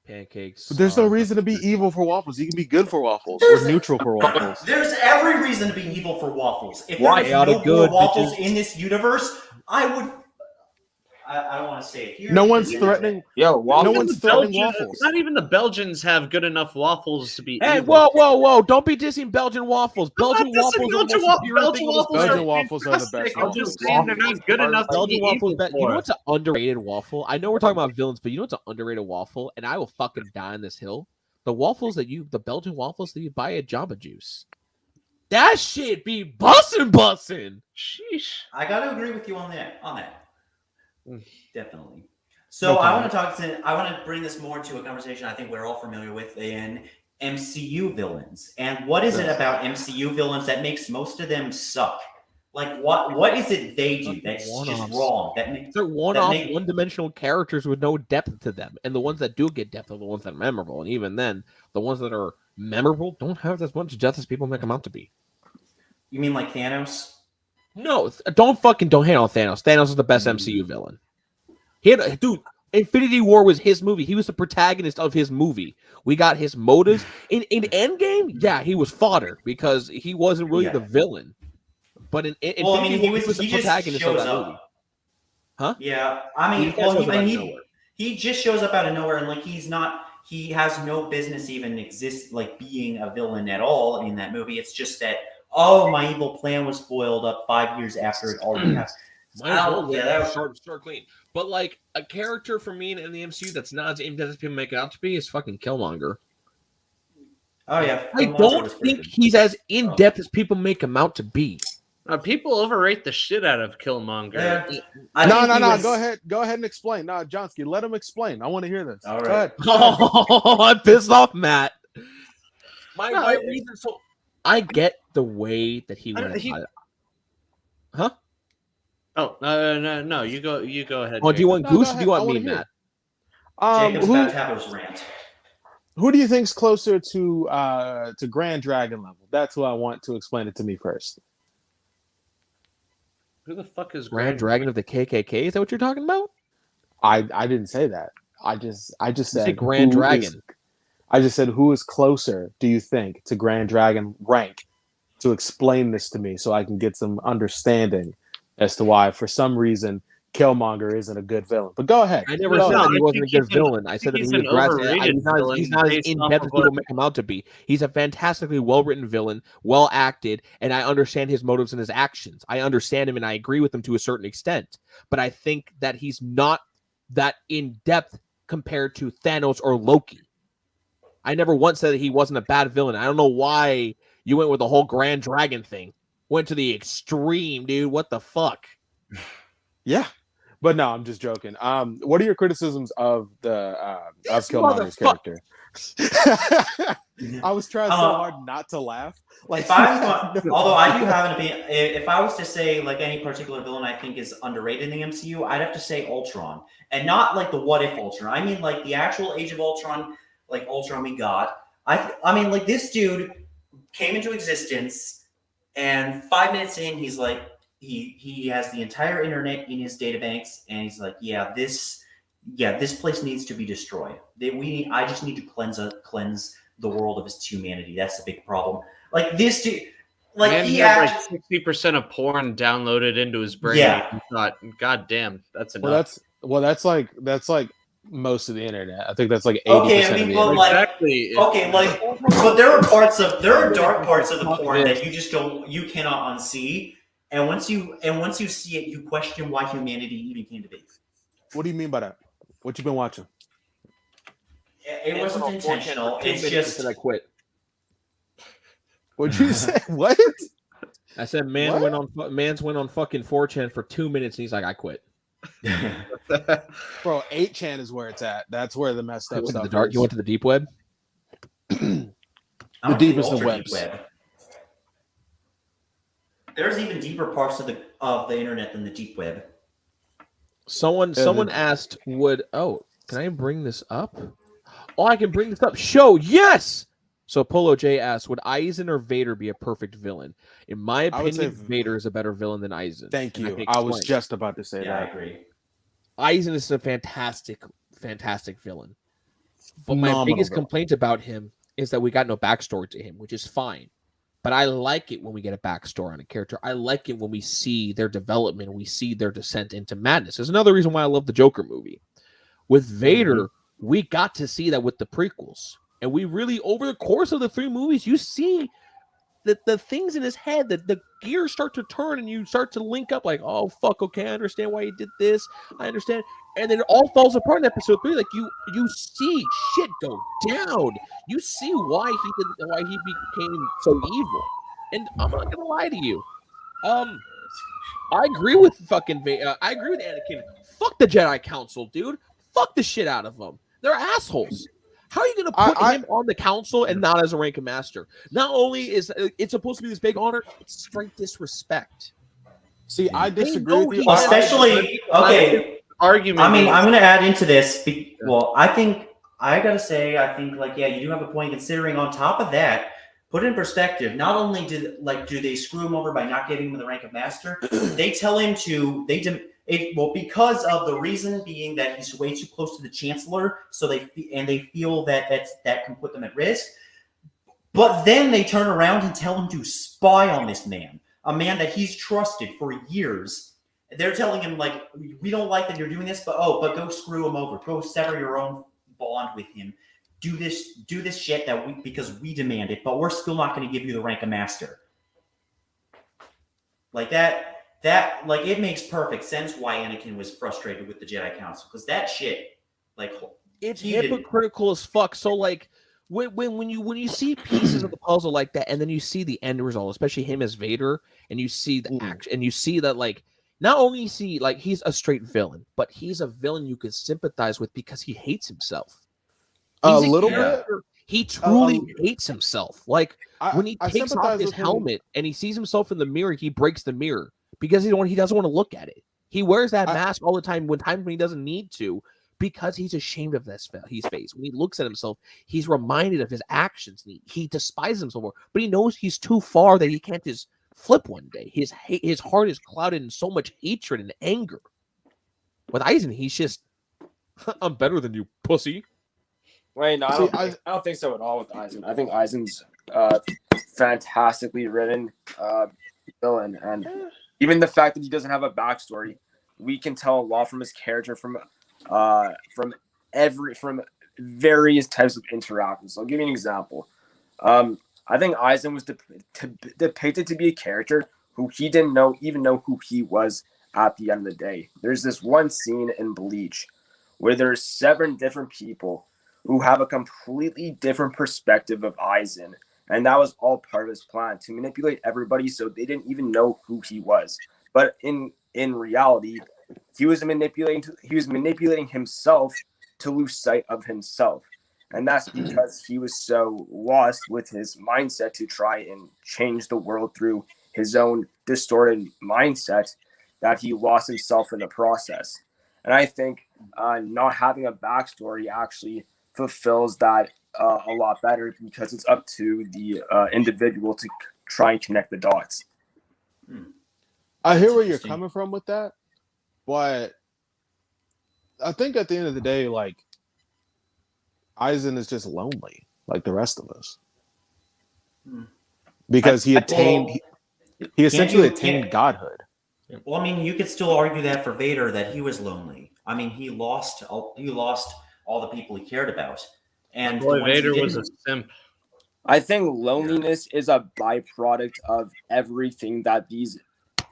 Speaker 1: Pancakes.
Speaker 3: But there's no reason to be evil for waffles. You can be good for waffles or neutral for waffles.
Speaker 2: There's every reason to be evil for waffles. If
Speaker 1: Why?
Speaker 2: there was no more waffles in this universe, I I don't want to say it here.
Speaker 3: No one's
Speaker 2: because
Speaker 3: threatening.
Speaker 4: Yo, waffles.
Speaker 3: No
Speaker 5: Even
Speaker 3: one's
Speaker 5: the
Speaker 3: threatening
Speaker 5: Belgians-
Speaker 3: waffles.
Speaker 5: Not even the Belgians have good enough waffles to be.
Speaker 1: Hey,
Speaker 5: evil.
Speaker 1: whoa! Don't be dissing Belgian waffles. Belgian
Speaker 5: I'm not dissing
Speaker 1: waffles are the
Speaker 5: Belgian
Speaker 1: most
Speaker 5: wa-
Speaker 1: superior
Speaker 5: Belgian
Speaker 1: thing on this
Speaker 5: waffles
Speaker 3: Belgian
Speaker 1: planet.
Speaker 3: waffles are the best
Speaker 5: fantastic. I'm just
Speaker 3: waffles.
Speaker 5: saying they're not good enough to
Speaker 1: Belgian
Speaker 5: be
Speaker 1: waffles,
Speaker 5: evil
Speaker 1: you know
Speaker 5: for.
Speaker 1: what's an underrated waffle? I know we're talking about villains, but you know what's an underrated waffle? And I will fucking die on this hill. The Belgian waffles that you buy at Jamba Juice. That shit be bussin'.
Speaker 5: Sheesh.
Speaker 2: I got to agree with you on that.
Speaker 5: Mm.
Speaker 2: Definitely. So
Speaker 3: No
Speaker 2: I
Speaker 3: comment.
Speaker 2: want to I want to bring this more to a conversation I think we're all familiar with in MCU villains. And what is it about MCU villains that makes most of them suck? Like what is it they do that's just
Speaker 1: One-offs.
Speaker 2: wrong? That makes
Speaker 1: They're one-off,
Speaker 2: make-
Speaker 1: one-dimensional characters with no depth to them. And the ones that do get depth are the ones that are memorable. And even then, the ones that are memorable don't have as much depth as people make them out to be.
Speaker 2: You mean like Thanos?
Speaker 1: No, don't hate on Thanos. Thanos is the best MCU villain. Infinity War was his movie. He was the protagonist of his movie. We got his motives. In Endgame, yeah, he was fodder because he wasn't really
Speaker 2: Yeah.
Speaker 1: the villain. But in
Speaker 2: Well, I mean,
Speaker 1: Infinity War, he was the
Speaker 2: he just
Speaker 1: protagonist of
Speaker 2: shows
Speaker 1: that movie.
Speaker 2: up.
Speaker 1: Huh?
Speaker 2: Yeah, I mean,
Speaker 1: He shows up out of
Speaker 2: he
Speaker 1: nowhere.
Speaker 2: he just shows up out of nowhere, and like he has no business even being a villain at all in that movie. It's just that my evil plan was foiled up 5 years after it already happened.
Speaker 1: Start clean. But like a character for me in the MCU that's not as in depth as people make it out to be is fucking Killmonger.
Speaker 2: Oh yeah,
Speaker 1: I don't think he's as in depth as people make him out to be.
Speaker 5: People overrate the shit out of Killmonger.
Speaker 2: Yeah.
Speaker 3: No. Go ahead and explain. No, Johnsky, let him explain. I want to hear this.
Speaker 2: All
Speaker 3: Go
Speaker 2: right.
Speaker 3: ahead.
Speaker 1: Oh, I'm pissed off, Matt. My
Speaker 5: No,
Speaker 1: reason. So I get the way that he went.
Speaker 5: Oh no! You go ahead.
Speaker 1: Oh, do you want
Speaker 3: No, go
Speaker 1: Goose? Or do
Speaker 3: ahead.
Speaker 1: you want
Speaker 3: I
Speaker 1: me,
Speaker 3: wanna hear
Speaker 1: Matt?
Speaker 2: Jacob's about to have his rant.
Speaker 3: Who do you think's closer to Grand Dragon level? That's who I want to explain it to me first.
Speaker 5: Who the fuck is
Speaker 1: Grand Dragon of the KKK? Is that what you're talking about?
Speaker 3: I didn't say that. I just said
Speaker 1: Grand
Speaker 3: who
Speaker 1: Dragon.
Speaker 3: is- I just said who is closer, do you think, to Grand Dragon rank to explain this to me so I can get some understanding as to why, for some reason, Killmonger isn't a good villain. But go ahead.
Speaker 1: I never
Speaker 3: Go
Speaker 1: said
Speaker 3: ahead.
Speaker 1: that he wasn't a
Speaker 5: think
Speaker 1: good
Speaker 5: he's an-
Speaker 1: villain. I said that he
Speaker 5: he's
Speaker 1: was
Speaker 5: an
Speaker 1: he's
Speaker 5: overrated
Speaker 1: not as
Speaker 5: villain
Speaker 1: in depth as
Speaker 5: based off
Speaker 1: people
Speaker 5: of what-
Speaker 1: make him out to be. He's a fantastically well-written villain, well acted, and I understand his motives and his actions. I understand him and I agree with him to a certain extent. But I think that he's not that in depth compared to Thanos or Loki. I never once said that he wasn't a bad villain. I don't know why you went with the whole Grand Dragon thing. Went to the extreme, dude. What the fuck?
Speaker 3: Yeah. But no, I'm just joking. What are your criticisms of of
Speaker 1: This
Speaker 3: Killmonger's
Speaker 1: motherfucker.
Speaker 3: character? I was trying so hard not to laugh. Like,
Speaker 2: If I, although I do have an opinion, if I was to say like any particular villain I think is underrated in the MCU, I'd have to say Ultron, and not like the What If Ultron. I mean like the actual Age of Ultron, like Ultron we got. I mean like this dude came into existence, and 5 minutes in, he's like he has the entire internet in his databanks, and he's like, this place needs to be destroyed. I just need to cleanse the world of its humanity. That's the big problem. Like this dude, like
Speaker 5: Man,
Speaker 2: he
Speaker 5: had
Speaker 2: actually,
Speaker 5: like 60% of porn downloaded into his brain.
Speaker 2: Yeah.
Speaker 5: And thought, God damn, that's enough.
Speaker 3: that's like most of the internet. I think that's like 80%
Speaker 2: Okay, I
Speaker 3: of
Speaker 2: mean,
Speaker 3: the
Speaker 2: well,
Speaker 3: internet.
Speaker 2: like-
Speaker 5: Exactly.
Speaker 2: okay, like, but there are dark parts of the porn that you cannot unsee. And once you see it, you question why humanity even came to be.
Speaker 3: What do you mean by that? What you been watching?
Speaker 2: It wasn't intentional. It's just
Speaker 1: I quit.
Speaker 3: What'd you say? What?
Speaker 1: I said man's went on fucking 4chan for 2 minutes and he's like, I quit.
Speaker 3: Bro, 8chan is where it's at. That's where the messed up stuff is.
Speaker 1: You went to the deep web?
Speaker 2: the
Speaker 3: deep is the webs.
Speaker 2: There's even deeper parts of the internet than the deep web.
Speaker 1: Someone asked, can I bring this up? Oh, I can bring this up. Show, yes! So Polo J asked, would Aizen or Vader be a perfect villain? In my
Speaker 3: I would say
Speaker 1: opinion, Vader is a better villain than Aizen.
Speaker 3: Thank
Speaker 1: And
Speaker 3: you.
Speaker 1: can
Speaker 3: I was
Speaker 1: explain.
Speaker 3: just about to say
Speaker 2: Yeah, I
Speaker 3: that.
Speaker 2: agree.
Speaker 1: Aizen is a fantastic villain. But my
Speaker 3: Phenomenal
Speaker 1: biggest
Speaker 3: villain.
Speaker 1: complaint about him is that we got no backstory to him, which is fine. But I like it when we get a backstory on a character. I like it when we see their development and we see their descent into madness. There's another reason why I love the Joker movie. With Vader, we got to see that with the prequels. And we really, over the course of the 3 movies, you see that the things in his head, that the gears start to turn and you start to link up like, oh, fuck, okay, I understand why he did this. I understand. And then it all falls apart in episode 3. Like you see shit go down. You see why he became so evil. And I'm not gonna lie to you. I agree with fucking I agree with Anakin. Fuck the Jedi Council, dude. Fuck the shit out of them. They're assholes. How are you going to put him on the council and not as a rank master? Not only is it supposed to be this big honor, it's straight disrespect.
Speaker 3: See, I disagree with you.
Speaker 2: Especially, okay.
Speaker 5: Argument.
Speaker 2: I mean, I'm going to add into this. Well, I think, like, yeah, you do have a point considering on top of that, put in perspective, not only do they screw him over by not getting him the rank of master, they tell him to, because of the reason being that he's way too close to the chancellor, so they feel that can put them at risk. But then they turn around and tell him to spy on this man, a man that he's trusted for years. They're telling him like, we don't like that you're doing this, but go screw him over, go sever your own bond with him, do this shit because we demand it, but we're still not going to give you the rank of master. Like that. That, like, it makes perfect sense why Anakin was frustrated with the Jedi Council, because that shit, like,
Speaker 1: it's hypocritical as fuck. So, like, when you see pieces of the puzzle like that, and then you see the end result, especially him as Vader, and you see the action, and you see that, like, not only see like he's a straight villain, but he's a villain you can sympathize with because he hates himself.
Speaker 3: A little bit.
Speaker 1: He truly hates himself. Like when he takes off his helmet and he sees himself in the mirror, he breaks the mirror. Because he doesn't want to look at it. He wears that mask all the time when he doesn't need to, because he's ashamed of his face. When he looks at himself, he's reminded of his actions. He despises himself more, but he knows he's too far that he can't just flip one day. His heart is clouded in so much hatred and anger. With Eisen, he's just, I'm better than you, pussy.
Speaker 4: Wait, no, I don't think so at all with Eisen. I think Eisen's fantastically written villain, and even the fact that he doesn't have a backstory, we can tell a lot from his character from various types of interactions. I'll give you an example. I think Eisen was depicted to be a character who he didn't even know who he was at the end of the day. There's this one scene in Bleach where there's 7 different people who have a completely different perspective of Eisen. And that was all part of his plan, to manipulate everybody so they didn't even know who he was. But in reality, he was manipulating himself to lose sight of himself. And that's because he was so lost with his mindset to try and change the world through his own distorted mindset that he lost himself in the process. And I think not having a backstory actually fulfills that a lot better, because it's up to the individual to try and connect the dots.
Speaker 3: I hear where you're coming from with that, but I think at the end of the day, like, Eisen is just lonely, like the rest of us, because he essentially attained godhood.
Speaker 2: Well, I mean, you could still argue that for Vader, that he was lonely. I mean, he lost all the people he cared about. And
Speaker 5: boy, Vader was a simp.
Speaker 4: I think loneliness is a byproduct of everything that these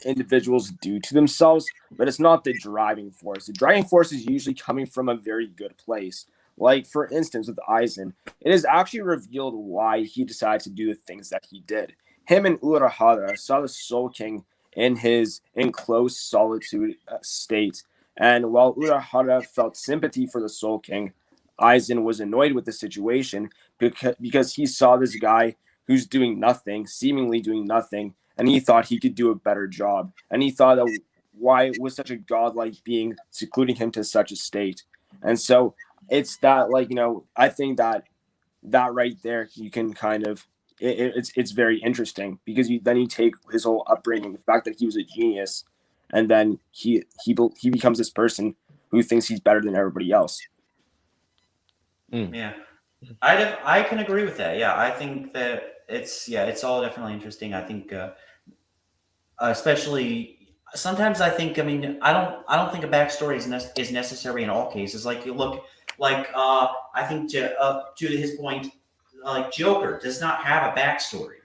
Speaker 4: individuals do to themselves, but it's not the driving force. The driving force is usually coming from a very good place. Like, for instance, with Eisen, it is actually revealed why he decided to do the things that he did. Him and Urahara saw the Soul King in his enclosed solitude state, and while Urahara felt sympathy for the Soul King, Eisen was annoyed with the situation because he saw this guy who's doing nothing, seemingly doing nothing, and he thought he could do a better job. And he thought that why was such a godlike being secluding him to such a state. And so it's that, like, I think that right there, you can kind of, it's very interesting, because you take his whole upbringing, the fact that he was a genius, and then he becomes this person who thinks he's better than everybody else.
Speaker 2: Yeah, I can agree with that. Yeah, I think that it's all definitely interesting. I think, especially sometimes I mean, I don't think a backstory is necessary in all cases. Like you look, I think to his point, like Joker does not have a backstory,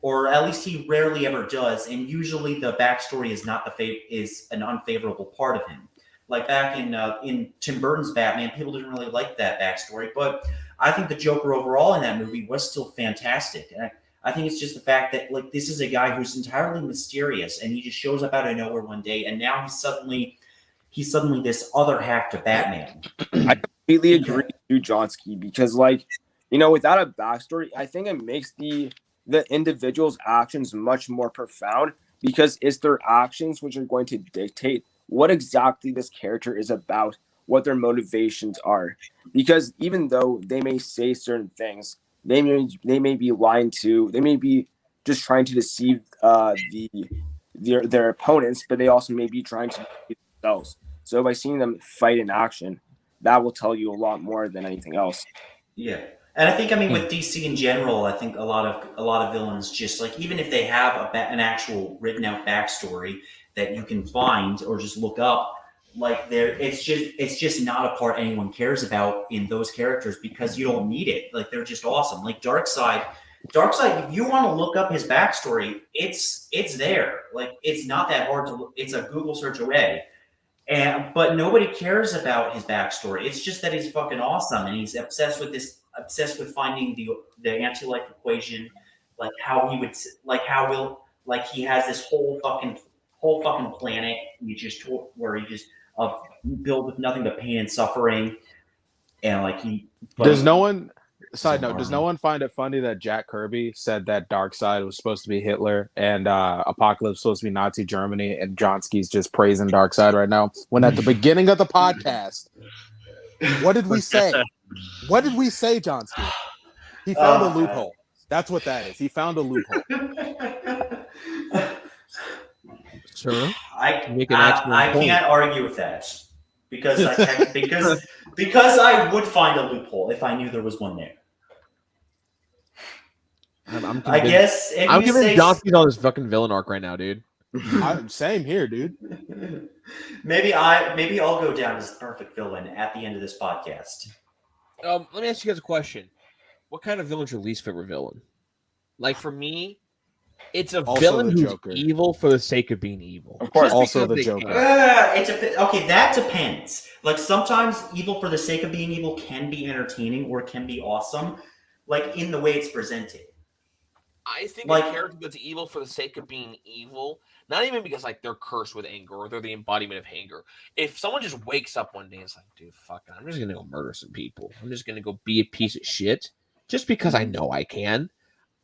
Speaker 2: or at least he rarely ever does, and usually the backstory is not is an unfavorable part of him. Like back in Tim Burton's Batman, people didn't really like that backstory, but I think the Joker overall in that movie was still fantastic. And I think it's just the fact that like this is a guy who's entirely mysterious, and he just shows up out of nowhere one day, and now he's suddenly this other half to Batman.
Speaker 4: I completely agree with Johnsky because, like, you know, without a backstory, I think it makes the individual's actions much more profound because it's their actions which are going to dictate what exactly this character is about, what their motivations are. Because even though they may say certain things, they may be lying to, they may be just trying to deceive their opponents, but they also may be trying to deceive themselves. So by seeing them fight in action, that will tell you a lot more than anything else.
Speaker 2: Yeah. And I think, I mean, with DC in general, I think a lot of villains just like, even if they have an actual written out backstory that you can find or just look up, like it's just not a part anyone cares about in those characters because you don't need it. Like they're just awesome. Like Darkseid, if you want to look up his backstory, it's there. Like it's not that hard to look. It's a Google search away. But nobody cares about his backstory. It's just that he's fucking awesome and he's obsessed with finding the anti-life equation, like how he would, like he has this whole fucking planet where he just built with nothing but pain and suffering, and like he.
Speaker 3: Does no one find it funny that Jack Kirby said that Darkseid was supposed to be Hitler and Apocalypse was supposed to be Nazi Germany, and Johnsky's just praising Darkseid right now? When at the beginning of the podcast, what did we say? What did we say, Johnsky? He found a loophole. That's what that is. He found a loophole.
Speaker 1: Sure.
Speaker 2: I can't argue with that because I would find a loophole if I knew there was one there. I guess
Speaker 1: I'm giving Johnsky on this fucking villain arc right now, dude.
Speaker 3: Same here, dude.
Speaker 2: Maybe I'll go down as the perfect villain at the end of this podcast.
Speaker 1: Let me ask you guys a question. What kind of villain's your least favorite villain? Like for me, it's a villain who's evil for the sake of being evil.
Speaker 4: Of course,
Speaker 3: also the Joker.
Speaker 2: Okay, that depends. Like sometimes evil for the sake of being evil can be entertaining or can be awesome, like in the way it's presented.
Speaker 1: I think a character that's evil for the sake of being evil, not even because like they're cursed with anger or they're the embodiment of anger. If someone just wakes up one day and is like, dude, fuck it, I'm just gonna go murder some people. I'm just gonna go be a piece of shit just because I know I can.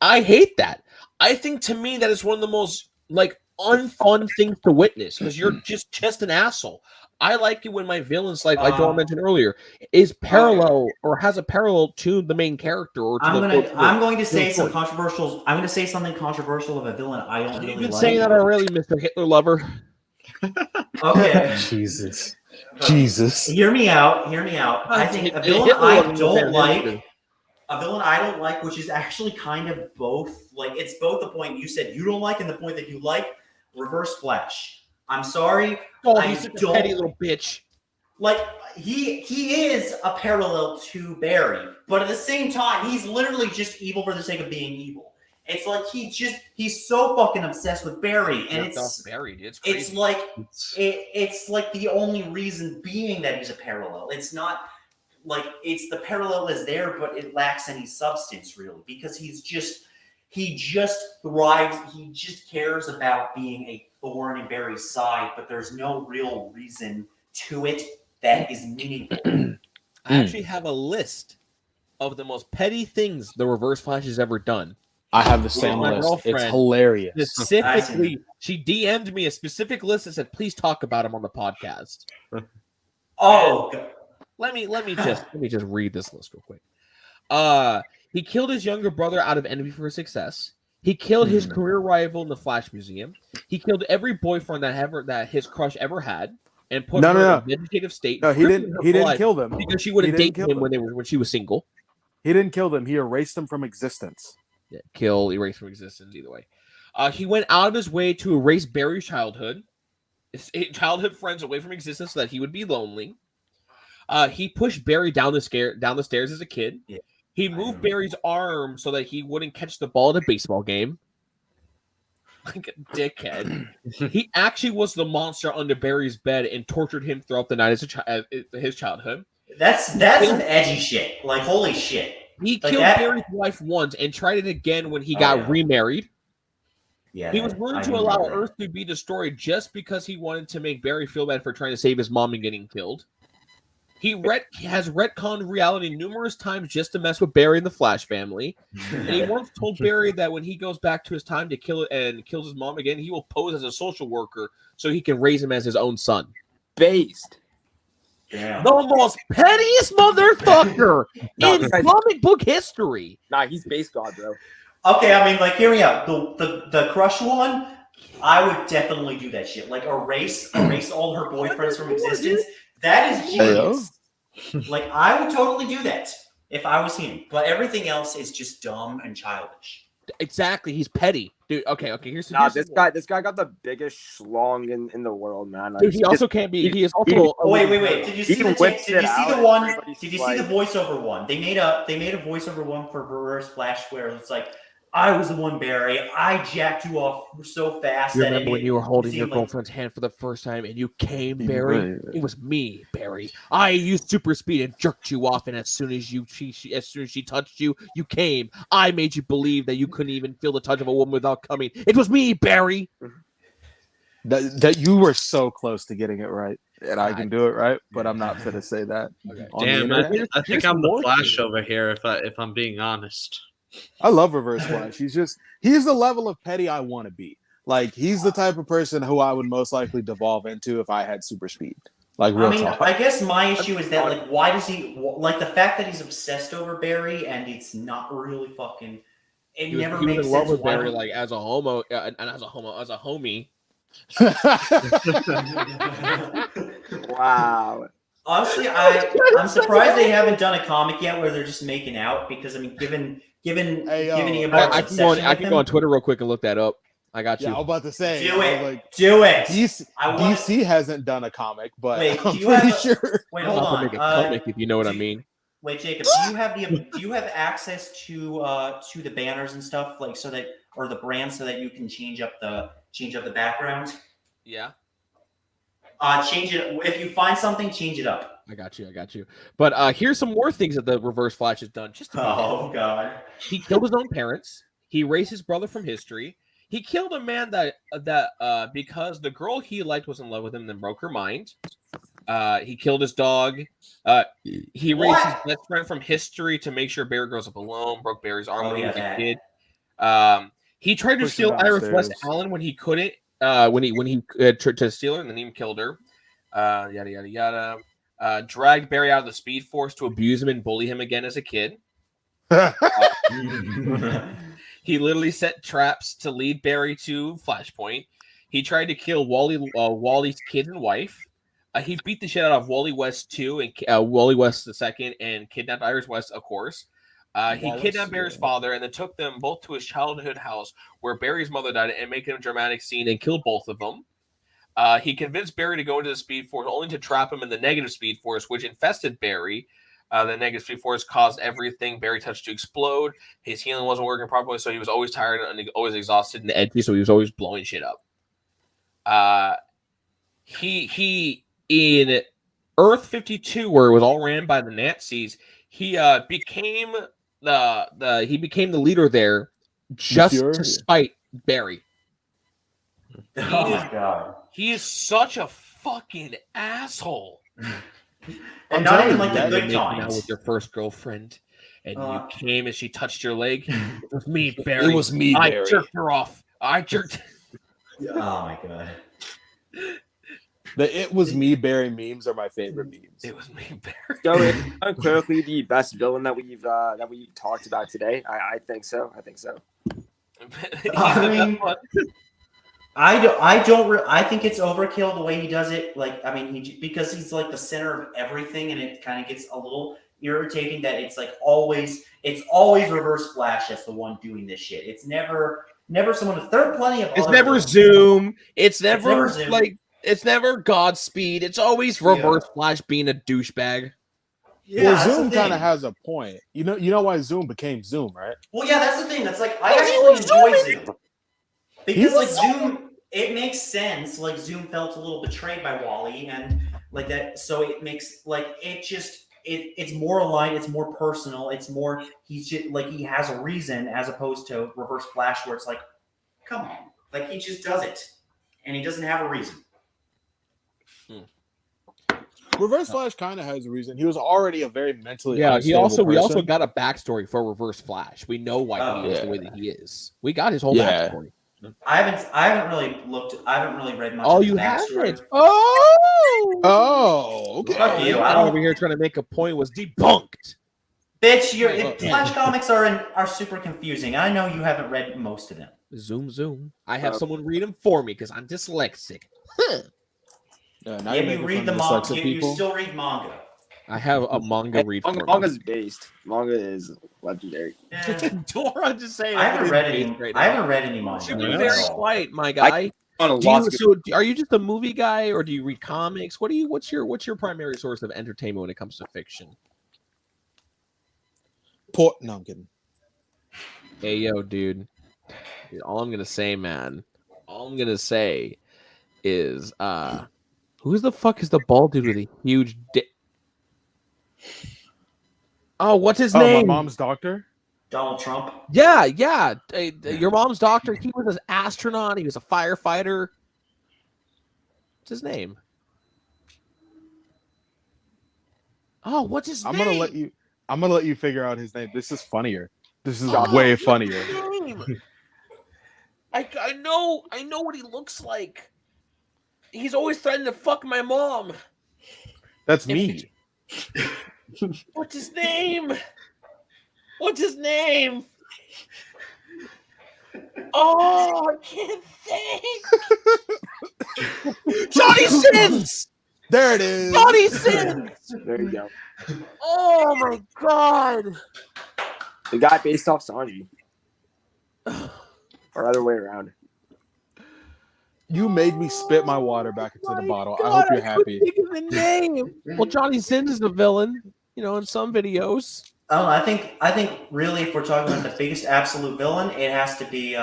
Speaker 1: I hate that. I think to me that is one of the most like unfun things to witness because you're just an asshole. I like it when my villains, like Joel mentioned earlier, is parallel or has a parallel to the main character. Or to
Speaker 2: I'm going to say some controversial. I'm going to say something controversial of a villain I don't really like.
Speaker 1: You've been saying that already, Mr. Hitler lover.
Speaker 2: Okay.
Speaker 3: Jesus.
Speaker 2: Hear me out. I think a villain I don't like, which is actually kind of both. Like it's both the point you said you don't like and the point that you like. Reverse Flash. I'm sorry.
Speaker 1: Oh, he's such a petty little bitch.
Speaker 2: Like he is a parallel to Barry, but at the same time, he's literally just evil for the sake of being evil. It's like he's so fucking obsessed with Barry, and it's
Speaker 1: Barry, dude. It's crazy.
Speaker 2: It's like the only reason being that he's a parallel. It's not like it's the parallel is there, but it lacks any substance really because he just thrives. He just cares about being a thorn in Barry's side, but there's no real reason to it that is meaningful.
Speaker 1: I actually have a list of the most petty things the Reverse Flash has ever done.
Speaker 3: I have the same list. It's hilarious.
Speaker 1: Specifically, she DM'd me a specific list that said, "Please talk about him on the podcast."
Speaker 2: Oh,
Speaker 1: let me just read this list real quick. He killed his younger brother out of envy for his success. He killed his career rival in the Flash Museum. He killed every boyfriend that his crush ever had, and put her in a vegetative state.
Speaker 3: No, he didn't. He didn't kill them
Speaker 1: because she would have dated him when she was single.
Speaker 3: He didn't kill them. He erased them from existence.
Speaker 1: Yeah, kill, erase from existence, either way. He went out of his way to erase Barry's childhood friends away from existence so that he would be lonely. He pushed Barry down the stairs as a kid.
Speaker 2: Yeah,
Speaker 1: He moved Barry's arm so that he wouldn't catch the ball at a baseball game. Like a dickhead. He actually was the monster under Barry's bed and tortured him throughout the night as his childhood.
Speaker 2: That's some edgy shit. Like, holy shit.
Speaker 1: He
Speaker 2: Like
Speaker 1: killed
Speaker 2: that-
Speaker 1: Barry's wife once and tried it again when he got remarried.
Speaker 2: Yeah,
Speaker 1: He was willing to allow Earth to be destroyed just because he wanted to make Barry feel bad for trying to save his mom and getting killed. He has retconned reality numerous times just to mess with Barry and the Flash family. And he once told Barry that when he goes back to his time to kill it and kills his mom again, he will pose as a social worker so he can raise him as his own son.
Speaker 4: Based.
Speaker 2: Yeah.
Speaker 1: The most pettiest motherfucker
Speaker 4: No,
Speaker 1: in
Speaker 4: this guy's-
Speaker 1: comic book history.
Speaker 4: Nah, he's base god, bro.
Speaker 2: Okay, I mean, like, hear me out. The crush one, I would definitely do that shit. Like, erase all her boyfriends from existence. That is genius. Like, I would totally do that if I was him. But everything else is just dumb and childish.
Speaker 1: Exactly, he's petty, dude. Okay. Here's
Speaker 4: Nah,
Speaker 1: here's
Speaker 4: this guy got the biggest schlong in the world, man. Like,
Speaker 1: Dude, he also can't be. He is also.
Speaker 2: Oh, wait. Did you see
Speaker 4: He
Speaker 2: the
Speaker 4: whips
Speaker 2: Did you
Speaker 4: it
Speaker 2: see
Speaker 4: out
Speaker 2: the one?
Speaker 4: and everybody's
Speaker 2: Did you see
Speaker 4: like-
Speaker 2: the voiceover one? They made a voiceover one for Reverse Flash where it's like, I was the one, Barry. I jacked you off so fast.
Speaker 1: You
Speaker 2: that
Speaker 1: remember
Speaker 2: it
Speaker 1: when you were holding
Speaker 2: seemed
Speaker 1: your
Speaker 2: like-
Speaker 1: girlfriend's hand for the first time and you came, Barry?
Speaker 3: Right.
Speaker 1: It was me, Barry. I used super speed and jerked you off, and as soon as she touched you, you came. I made you believe that you couldn't even feel the touch of a woman without coming. It was me, Barry.
Speaker 3: That you were so close to getting it right, and I can do it right, but I'm not fit to say that.
Speaker 1: Okay.
Speaker 3: on the
Speaker 5: Damn,
Speaker 3: internet.
Speaker 5: I think
Speaker 1: Here's
Speaker 5: I'm the
Speaker 1: more
Speaker 5: Flash
Speaker 1: to it.
Speaker 5: over here. If I'm being honest.
Speaker 3: I love Reverse Flash. He's the level of petty I want to be. Like, he's the type of person who I would most likely devolve into if I had super speed. Like, real
Speaker 2: I mean,
Speaker 3: talk.
Speaker 2: I guess my issue is that, like, why does he like the fact that he's obsessed over Barry and it's not really fucking. It
Speaker 1: He was,
Speaker 2: never
Speaker 1: he was
Speaker 2: makes
Speaker 1: in love
Speaker 2: sense.
Speaker 1: with
Speaker 2: Why
Speaker 1: Barry,
Speaker 2: would-
Speaker 1: like as a homo, and as a homie.
Speaker 4: Wow.
Speaker 2: Honestly, I'm surprised they haven't done a comic yet where they're just making out because I mean, given
Speaker 3: Hey, yo,
Speaker 2: Eobard's
Speaker 1: I can go on.
Speaker 2: obsession
Speaker 1: I
Speaker 2: with
Speaker 1: can
Speaker 2: him,
Speaker 1: go on Twitter real quick and look that up. I got
Speaker 3: yeah, I
Speaker 1: you.
Speaker 3: was about to say.
Speaker 2: Do
Speaker 3: I
Speaker 2: it.
Speaker 3: was like,
Speaker 2: do it.
Speaker 3: DC,
Speaker 2: want-
Speaker 3: DC hasn't done a comic, but
Speaker 2: Wait,
Speaker 3: I'm
Speaker 2: do you
Speaker 3: pretty
Speaker 2: have a-
Speaker 3: sure.
Speaker 2: Wait,
Speaker 1: I'm
Speaker 2: hold
Speaker 1: about to
Speaker 2: on.
Speaker 1: make a comic, if you know what I
Speaker 2: do-
Speaker 1: mean.
Speaker 2: Wait, Jacob, do you have access to the banners and stuff like so that or the brand so that you can change up the background?
Speaker 1: Yeah.
Speaker 2: Change it if you find something, change it up.
Speaker 1: I got you. But here's some more things that the Reverse Flash has done. Just to be
Speaker 2: Oh God.
Speaker 1: He killed his own parents. He erased his brother from history. He killed a man that because the girl he liked was in love with him, then broke her mind. He killed his dog. He erased his
Speaker 2: What?
Speaker 1: best friend from history to make sure Barry grows up alone. Broke Barry's arm
Speaker 2: Oh,
Speaker 1: when he
Speaker 2: yeah,
Speaker 1: was a
Speaker 2: that.
Speaker 1: kid. He tried to
Speaker 3: Pushed him
Speaker 1: steal Iris
Speaker 3: downstairs.
Speaker 1: West Allen when he couldn't. When he tried to steal her, and then he killed her. Yada yada yada. Dragged Barry out of the Speed Force to abuse him and bully him again as a kid. He literally set traps to lead Barry to Flashpoint. He tried to kill Wally's kid and wife. He beat the shit out of Wally West 2 and Wally West II and kidnapped Iris West, of course. He
Speaker 3: Wallace,
Speaker 1: kidnapped Barry's
Speaker 3: yeah.
Speaker 1: father and then took them both to his childhood house where Barry's mother died and make a dramatic scene and kill both of them. He convinced Barry to go into the Speed Force only to trap him in the negative Speed Force, which infested Barry. The negative Speed Force caused everything Barry touched to explode. His healing wasn't working properly, so he was always tired and always exhausted and edgy, so he was always blowing shit up. He in Earth 52, where it was all ran by the Nazis, he became the leader there just
Speaker 3: Fuhrer?
Speaker 1: to spite Barry.
Speaker 2: Oh my God.
Speaker 1: He is such a fucking asshole.
Speaker 2: And not even
Speaker 3: telling
Speaker 2: like
Speaker 3: you,
Speaker 2: the
Speaker 3: that
Speaker 2: good
Speaker 1: Making out
Speaker 2: times.
Speaker 1: with your first girlfriend, and you came and she touched your leg. It was me,
Speaker 3: It
Speaker 1: Barry.
Speaker 3: was me,
Speaker 1: I
Speaker 3: Barry.
Speaker 1: jerked her off. I jerked.
Speaker 2: Oh my God.
Speaker 3: The "it was me" Barry memes are my favorite memes.
Speaker 1: It was me, Barry.
Speaker 4: So it's unequivocally the best villain that we've talked about today. I think so.
Speaker 1: He's
Speaker 2: I
Speaker 1: the
Speaker 2: mean-
Speaker 1: best one.
Speaker 2: I think it's overkill the way he does it. Like, I mean, because he's like the center of everything, and it kind of gets a little. irritating that it's like always Reverse Flash that's the one doing this shit. It's never someone. There are plenty of.
Speaker 1: It's
Speaker 2: other
Speaker 1: never
Speaker 2: villains.
Speaker 1: Zoom. It's never
Speaker 2: never Zoom.
Speaker 1: like it's never Godspeed. It's always Reverse Flash being a douchebag.
Speaker 2: Yeah,
Speaker 3: well,
Speaker 2: that's
Speaker 3: Zoom
Speaker 2: the thing.
Speaker 3: kind of has a point. You know why Zoom became Zoom, right?
Speaker 2: Well, yeah, that's the thing. That's like I
Speaker 1: He
Speaker 2: actually
Speaker 1: was
Speaker 2: enjoy Zoom because
Speaker 3: He
Speaker 2: like
Speaker 3: was
Speaker 2: Zoom, it makes sense. Like Zoom felt a little betrayed by Wally, and like that, so it makes like it's more aligned. It's more personal. It's more he's just like he has a reason as opposed to Reverse Flash, where it's like, come on, like he just does it, and he doesn't have a reason.
Speaker 3: Reverse Flash kind of has a reason. He was already a very mentally
Speaker 1: Yeah, we also
Speaker 3: person.
Speaker 1: got a backstory for Reverse Flash. We know why he is the way that he is. We got his whole
Speaker 3: Yeah.
Speaker 1: backstory.
Speaker 2: I haven't really read much.
Speaker 1: Oh,
Speaker 2: of his
Speaker 1: you
Speaker 2: backstory.
Speaker 1: haven't? Oh,
Speaker 3: Oh, okay.
Speaker 2: Fuck you. I
Speaker 1: I
Speaker 2: don't
Speaker 1: over here trying to make a point was debunked.
Speaker 2: Bitch,
Speaker 3: Oh,
Speaker 2: Flash comics are super confusing. I know you haven't read most of them.
Speaker 1: Zoom. I have someone read them for me because I'm dyslexic. Huh.
Speaker 3: Now
Speaker 2: Yeah,
Speaker 3: you're
Speaker 2: you
Speaker 3: making
Speaker 2: read
Speaker 3: fun
Speaker 2: the
Speaker 3: of
Speaker 2: manga.
Speaker 3: dyslexic
Speaker 2: You
Speaker 3: people.
Speaker 2: still read manga.
Speaker 1: I have a manga read for me.
Speaker 4: Manga's based. Manga is legendary.
Speaker 2: Eh,
Speaker 1: Dora, just saying.
Speaker 2: I haven't read any.
Speaker 1: Right
Speaker 2: I
Speaker 1: now.
Speaker 2: haven't read any manga.
Speaker 1: Should be
Speaker 5: Yeah.
Speaker 1: very quiet, my guy.
Speaker 4: On a
Speaker 1: Do you,
Speaker 4: lost
Speaker 1: so are you just a movie guy, or do you read comics? What's your primary source of entertainment when it comes to fiction?
Speaker 3: No, I'm kidding.
Speaker 1: Hey yo, dude. All I'm gonna say, man. All I'm gonna say is, who the fuck is the bald dude with a huge dick? Oh, what's his
Speaker 3: Oh,
Speaker 1: name?
Speaker 3: my mom's doctor.
Speaker 2: Donald Trump.
Speaker 1: Yeah. Your mom's doctor. He was an astronaut. He was a firefighter. What's his name? Oh, what's his
Speaker 3: I'm
Speaker 1: name?
Speaker 3: gonna let you figure out his name. This is funnier. This is
Speaker 1: Oh,
Speaker 3: way
Speaker 1: what's
Speaker 3: funnier.
Speaker 1: his name? I know what he looks like. He's always threatening to fuck my mom.
Speaker 3: That's me.
Speaker 1: What's his name? What's his name? Oh, I can't think. Johnny Sins.
Speaker 3: There it is.
Speaker 1: Johnny Sins.
Speaker 4: There you go.
Speaker 1: Oh my god.
Speaker 4: The guy based off Sanji. Or other way around.
Speaker 3: You made me spit my water back into the bottle. I
Speaker 1: God,
Speaker 3: hope you're
Speaker 1: couldn't
Speaker 3: happy.
Speaker 1: think of the name. Well, Johnny Sins is the villain, in some videos.
Speaker 2: Oh, I think really, if we're talking about the biggest absolute villain, it has to be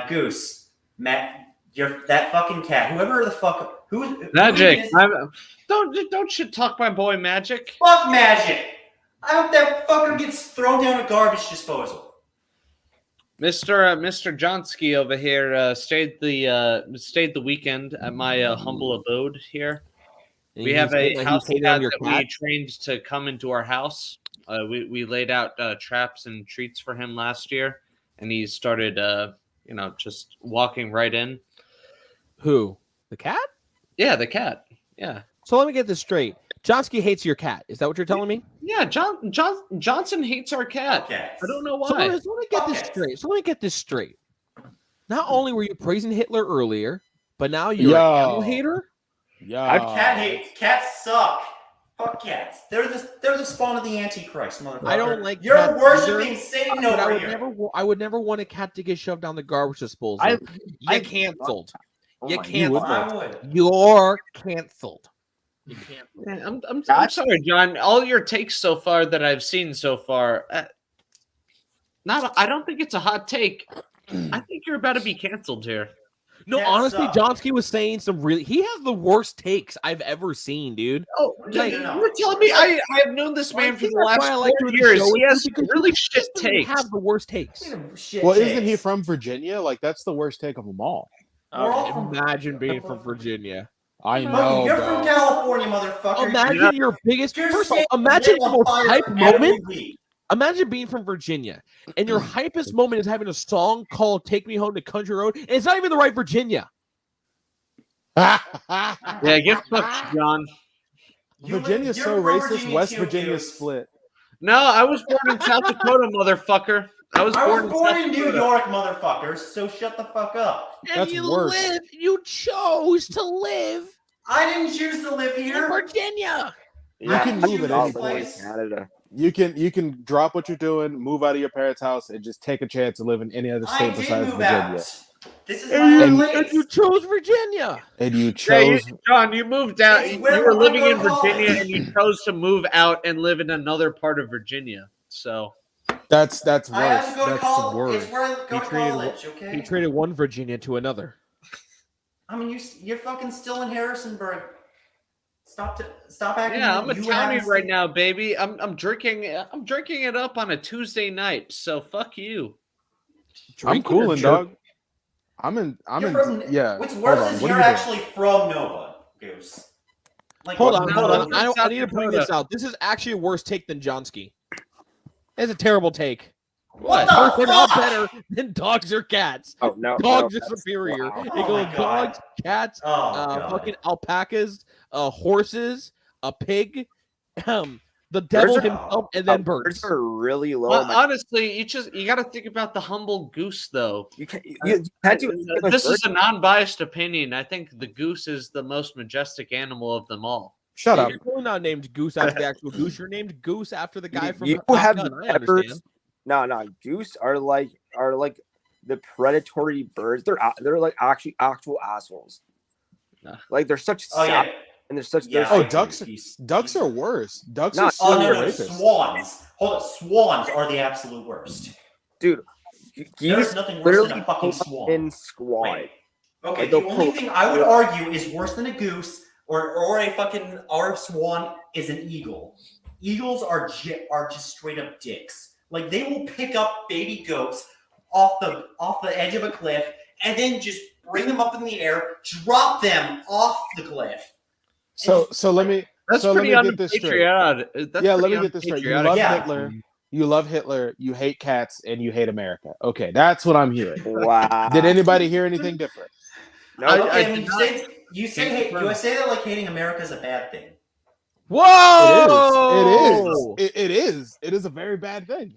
Speaker 2: Goose. Matt, that fucking cat. Whoever the fuck
Speaker 5: Magic.
Speaker 2: Who
Speaker 5: Don't shit talk my boy Magic.
Speaker 2: fuck Magic. I hope that fucker gets thrown down a garbage disposal.
Speaker 5: Mr. Johnsky over here stayed the weekend at my humble abode here.
Speaker 1: And
Speaker 5: We have a
Speaker 1: he's
Speaker 5: house
Speaker 1: hating
Speaker 5: cat
Speaker 1: on your
Speaker 5: that
Speaker 1: cat.
Speaker 5: we trained to come into our house. We laid out traps and treats for him last year, and he started, just walking right in.
Speaker 1: Who? The cat?
Speaker 5: Yeah, the cat. Yeah,
Speaker 1: So let me get this straight. Johnsky hates your cat. Is that what you're telling me?
Speaker 5: yeah. Johnson hates our cat.
Speaker 2: Okay.
Speaker 5: I don't know
Speaker 1: So
Speaker 5: why.
Speaker 1: let me get this
Speaker 2: Okay.
Speaker 1: straight. So let me get this straight. Not only were you praising Hitler earlier, but now you're an animal hater?
Speaker 3: Yeah.
Speaker 2: Cats suck. Fuck cats. They're the spawn of the Antichrist, motherfucker.
Speaker 1: I don't like
Speaker 2: You're
Speaker 1: cats
Speaker 2: worshiping
Speaker 1: either,
Speaker 2: Satan
Speaker 1: But
Speaker 2: over here.
Speaker 1: I would never want a cat to get shoved down the garbage disposal.
Speaker 4: I
Speaker 1: You're canceled.
Speaker 4: Oh
Speaker 1: You
Speaker 4: my
Speaker 1: can't.
Speaker 4: God.
Speaker 2: I would.
Speaker 1: You're canceled. You can't.
Speaker 5: Yeah, I'm sorry, John. All your takes so far that I've seen so far, I don't think it's a hot take. I think you're about to be canceled here.
Speaker 1: No,
Speaker 2: Cats
Speaker 1: honestly,
Speaker 2: suck.
Speaker 1: Johnsky was saying some really. He has the worst takes I've ever seen, dude.
Speaker 5: Oh,
Speaker 1: Like,
Speaker 5: you're telling me I have known this man for the last
Speaker 1: That's why I like
Speaker 5: 4
Speaker 1: doing the
Speaker 5: years.
Speaker 1: show with
Speaker 5: He
Speaker 1: you,
Speaker 5: has
Speaker 1: because
Speaker 5: really
Speaker 1: he
Speaker 5: shit
Speaker 1: doesn't
Speaker 5: takes.
Speaker 1: have the worst takes.
Speaker 2: Shit
Speaker 3: Well,
Speaker 2: takes.
Speaker 3: isn't he from Virginia? Like that's the worst take of them all.
Speaker 2: We're all from.
Speaker 1: Imagine being from Virginia.
Speaker 3: I
Speaker 2: Oh,
Speaker 3: know,
Speaker 2: you're
Speaker 3: bro.
Speaker 2: from California, motherfucker.
Speaker 1: Imagine your biggest.
Speaker 2: You're
Speaker 1: First of all,
Speaker 2: staying
Speaker 1: imagine the
Speaker 2: on
Speaker 1: most
Speaker 2: fire
Speaker 1: hype
Speaker 2: every
Speaker 1: moment.
Speaker 2: week.
Speaker 1: Imagine being from Virginia and your hypest moment is having a song called "Take Me Home to Country Road," and it's not even the right Virginia.
Speaker 5: Yeah, get fucked, John.
Speaker 3: Virginia's
Speaker 2: You're
Speaker 3: so
Speaker 2: from
Speaker 3: racist.
Speaker 2: Virginia
Speaker 3: West
Speaker 2: too,
Speaker 3: Virginia's
Speaker 2: dude.
Speaker 3: split.
Speaker 5: No, I was born in South Dakota, motherfucker. I was
Speaker 2: I
Speaker 5: born
Speaker 2: was born
Speaker 5: South
Speaker 2: in New
Speaker 5: Dakota.
Speaker 2: York, motherfuckers. So shut the fuck up.
Speaker 1: And
Speaker 3: That's
Speaker 1: you
Speaker 3: worse.
Speaker 1: you chose to live
Speaker 2: I didn't choose to live
Speaker 1: in
Speaker 2: here.
Speaker 1: Virginia.
Speaker 4: Yeah,
Speaker 3: can
Speaker 2: Did
Speaker 3: move
Speaker 2: you
Speaker 3: at
Speaker 2: move
Speaker 3: any
Speaker 2: to
Speaker 3: point.
Speaker 2: place?
Speaker 4: Canada.
Speaker 3: You can drop what you're doing, move out of your parents' house, and just take a chance to live in any other
Speaker 2: I
Speaker 3: state
Speaker 2: did
Speaker 3: besides
Speaker 2: move
Speaker 3: Virginia.
Speaker 2: out. This is
Speaker 1: And
Speaker 2: my own
Speaker 1: you,
Speaker 2: place.
Speaker 1: and you chose Virginia.
Speaker 3: And you
Speaker 5: Yeah,
Speaker 3: chose.
Speaker 5: John, you moved out.
Speaker 2: It's
Speaker 5: You
Speaker 2: where
Speaker 5: were
Speaker 2: I
Speaker 5: living
Speaker 2: go
Speaker 5: in
Speaker 2: to
Speaker 5: Virginia,
Speaker 2: college.
Speaker 5: and you chose to move out and live in another part of Virginia. So
Speaker 3: That's
Speaker 2: I
Speaker 3: worse.
Speaker 2: have to go to
Speaker 3: That's
Speaker 2: college.
Speaker 3: worse.
Speaker 2: It's where I go
Speaker 1: He
Speaker 2: to
Speaker 1: traded
Speaker 2: college. Okay.
Speaker 1: He traded one Virginia to another.
Speaker 2: I mean, you're fucking still in Harrisonburg. Stop acting.
Speaker 5: yeah,
Speaker 2: like
Speaker 5: I'm a
Speaker 2: you
Speaker 5: townie
Speaker 2: haven't
Speaker 5: right
Speaker 2: seen-
Speaker 5: now, baby. I'm drinking it up on a Tuesday night. So fuck you.
Speaker 3: I'm
Speaker 1: Drinking or
Speaker 3: cooling,
Speaker 1: jerk-
Speaker 3: dog. I'm in.
Speaker 2: You're from.
Speaker 3: Yeah.
Speaker 2: What's
Speaker 3: Hold
Speaker 2: worse
Speaker 3: on.
Speaker 2: is
Speaker 3: What
Speaker 2: you're
Speaker 3: are you doing?
Speaker 2: actually from Nova, Goose. Like,
Speaker 1: Hold
Speaker 2: no,
Speaker 1: on.
Speaker 5: Hold
Speaker 1: I
Speaker 5: South
Speaker 1: need to point
Speaker 5: Dakota.
Speaker 1: this out. This is actually a worse take than Johnsky. It's a terrible take.
Speaker 2: What
Speaker 1: Dogs
Speaker 2: the
Speaker 1: are not
Speaker 2: fuck?
Speaker 1: better than dogs or cats.
Speaker 4: Oh no,
Speaker 1: Dogs
Speaker 4: no,
Speaker 1: are
Speaker 4: that's-
Speaker 1: superior.
Speaker 4: wow.
Speaker 1: It
Speaker 2: Oh
Speaker 1: goes
Speaker 2: my God.
Speaker 1: dogs, cats,
Speaker 2: Oh God.
Speaker 1: fucking alpacas, horses, a pig, the
Speaker 4: Birds
Speaker 1: devil
Speaker 4: are-
Speaker 1: himself, and then
Speaker 4: Birds
Speaker 1: birds.
Speaker 4: are really low.
Speaker 5: Well,
Speaker 4: on my-
Speaker 5: honestly, you got to think about the humble goose, though.
Speaker 4: you can't do anything with
Speaker 5: This is
Speaker 4: birds.
Speaker 5: a non-biased opinion. I think the goose is the most majestic animal of them all.
Speaker 3: Shut up.
Speaker 1: You're totally not named Goose after the actual goose. You're named Goose after the guy from
Speaker 4: You
Speaker 1: Top
Speaker 4: have
Speaker 1: Gun. I
Speaker 4: peppers.
Speaker 1: understand.
Speaker 4: No, goose are like the predatory birds. They're like actual assholes.
Speaker 5: Nah.
Speaker 4: Like they're such
Speaker 2: Oh
Speaker 4: sap,
Speaker 2: yeah.
Speaker 4: and they're such.
Speaker 2: Yeah.
Speaker 4: they're
Speaker 3: Oh,
Speaker 2: I
Speaker 4: such-
Speaker 3: ducks.
Speaker 2: agree. He's-
Speaker 3: Ducks are worse. Ducks
Speaker 4: No,
Speaker 3: are
Speaker 2: Oh
Speaker 3: serial
Speaker 2: no,
Speaker 3: rapists.
Speaker 2: swans. Hold on, swans are the absolute worst.
Speaker 4: dude.
Speaker 2: There's
Speaker 4: Geese
Speaker 2: nothing worse
Speaker 4: literally
Speaker 2: than a fucking
Speaker 4: pull up
Speaker 2: swan.
Speaker 4: in squad.
Speaker 2: Wait. Okay,
Speaker 4: Like,
Speaker 2: the
Speaker 4: they'll
Speaker 2: only
Speaker 4: pull-
Speaker 2: thing I would argue is worse than a goose or a swan is an eagle. Eagles are just straight up dicks. Like they will pick up baby goats off the edge of a cliff and then just bring them up in the air, drop them off the cliff.
Speaker 3: So let me.
Speaker 5: That's
Speaker 3: So let
Speaker 5: pretty
Speaker 3: me get this straight.
Speaker 5: unpatriotic. That's
Speaker 3: Yeah, let
Speaker 5: pretty
Speaker 3: me get this straight. You
Speaker 5: unpatriotic.
Speaker 3: love
Speaker 2: Yeah.
Speaker 3: Hitler. You love Hitler. You hate cats, and you hate America. Okay, that's what I'm hearing.
Speaker 4: Wow.
Speaker 3: Did anybody hear anything different?
Speaker 4: No,
Speaker 5: I-
Speaker 2: Okay, I
Speaker 5: did
Speaker 2: mean,
Speaker 5: not
Speaker 2: you say that like hating America is a bad thing.
Speaker 1: Whoa!
Speaker 3: It is. It is a very bad thing.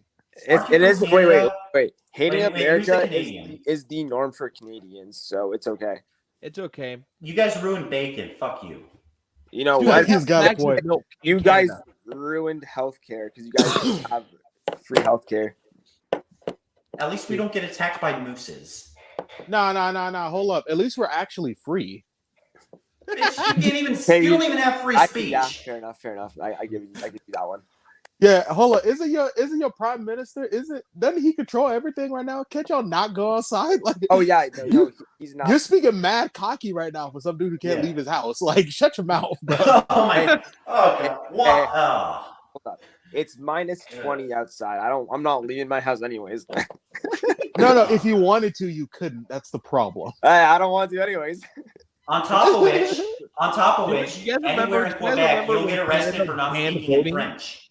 Speaker 2: Aren't you
Speaker 4: it is.
Speaker 2: from
Speaker 4: Wait.
Speaker 2: Canada?
Speaker 4: Hating
Speaker 2: Wait, who's the
Speaker 4: America
Speaker 2: Canadian?
Speaker 4: is the norm for Canadians, so it's okay.
Speaker 1: It's okay.
Speaker 2: You guys ruined bacon. Fuck you.
Speaker 4: You know
Speaker 3: Dude,
Speaker 4: what?
Speaker 3: he's got a
Speaker 1: Bags of
Speaker 3: point.
Speaker 1: milk in
Speaker 4: You guys
Speaker 1: Canada.
Speaker 4: ruined healthcare because you guys have free healthcare.
Speaker 2: At least we don't get attacked by mooses.
Speaker 3: No. Hold up. At least we're actually free.
Speaker 2: Bitch, you can't even.
Speaker 4: Hey,
Speaker 2: you don't even have free speech.
Speaker 4: Yeah, fair enough. I give you that one.
Speaker 3: Yeah, hold up. Isn't your prime minister? Doesn't he control everything right now? Can't y'all not go outside? Like,
Speaker 4: Oh yeah, no, he's not.
Speaker 3: you're speaking mad cocky right now for some dude who can't
Speaker 2: Yeah.
Speaker 3: leave his house. Like, shut your mouth, bro.
Speaker 2: Oh my. Oh god. What? Oh.
Speaker 4: Hold up. It's minus 20 outside. I'm not leaving my house anyways.
Speaker 3: No. If you wanted to, you couldn't. That's the problem.
Speaker 4: I don't want to anyways.
Speaker 2: On top of which,
Speaker 1: You guys
Speaker 2: anywhere in
Speaker 1: remember
Speaker 2: Quebec, you'll
Speaker 1: when
Speaker 2: get arrested
Speaker 1: Canada
Speaker 2: for not
Speaker 1: banned
Speaker 2: speaking in
Speaker 1: voting?
Speaker 2: French.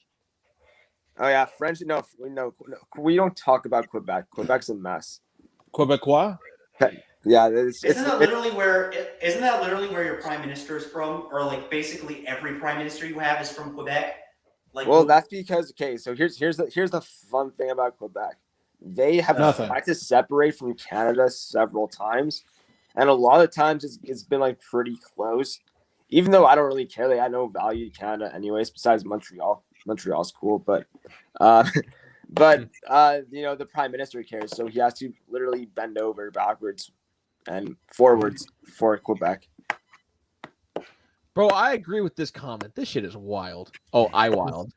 Speaker 4: Oh yeah, French. No, we don't talk about Quebec. Quebec's a mess.
Speaker 3: Quebecois?
Speaker 4: Yeah,
Speaker 2: Isn't that literally where your prime minister is from, or like basically every prime minister you have is from Quebec? Like,
Speaker 4: well, that's because so here's the fun thing about Quebec. They have
Speaker 3: Nothing.
Speaker 4: tried to separate from Canada several times, and a lot of times it's been like pretty close. Even though I don't really care, they had no value to Canada anyways. Besides Montreal, Montreal's cool, but the prime minister cares, so he has to literally bend over backwards and forwards for Quebec.
Speaker 1: Bro, I agree with this comment. This shit is wild. Oh, I wild.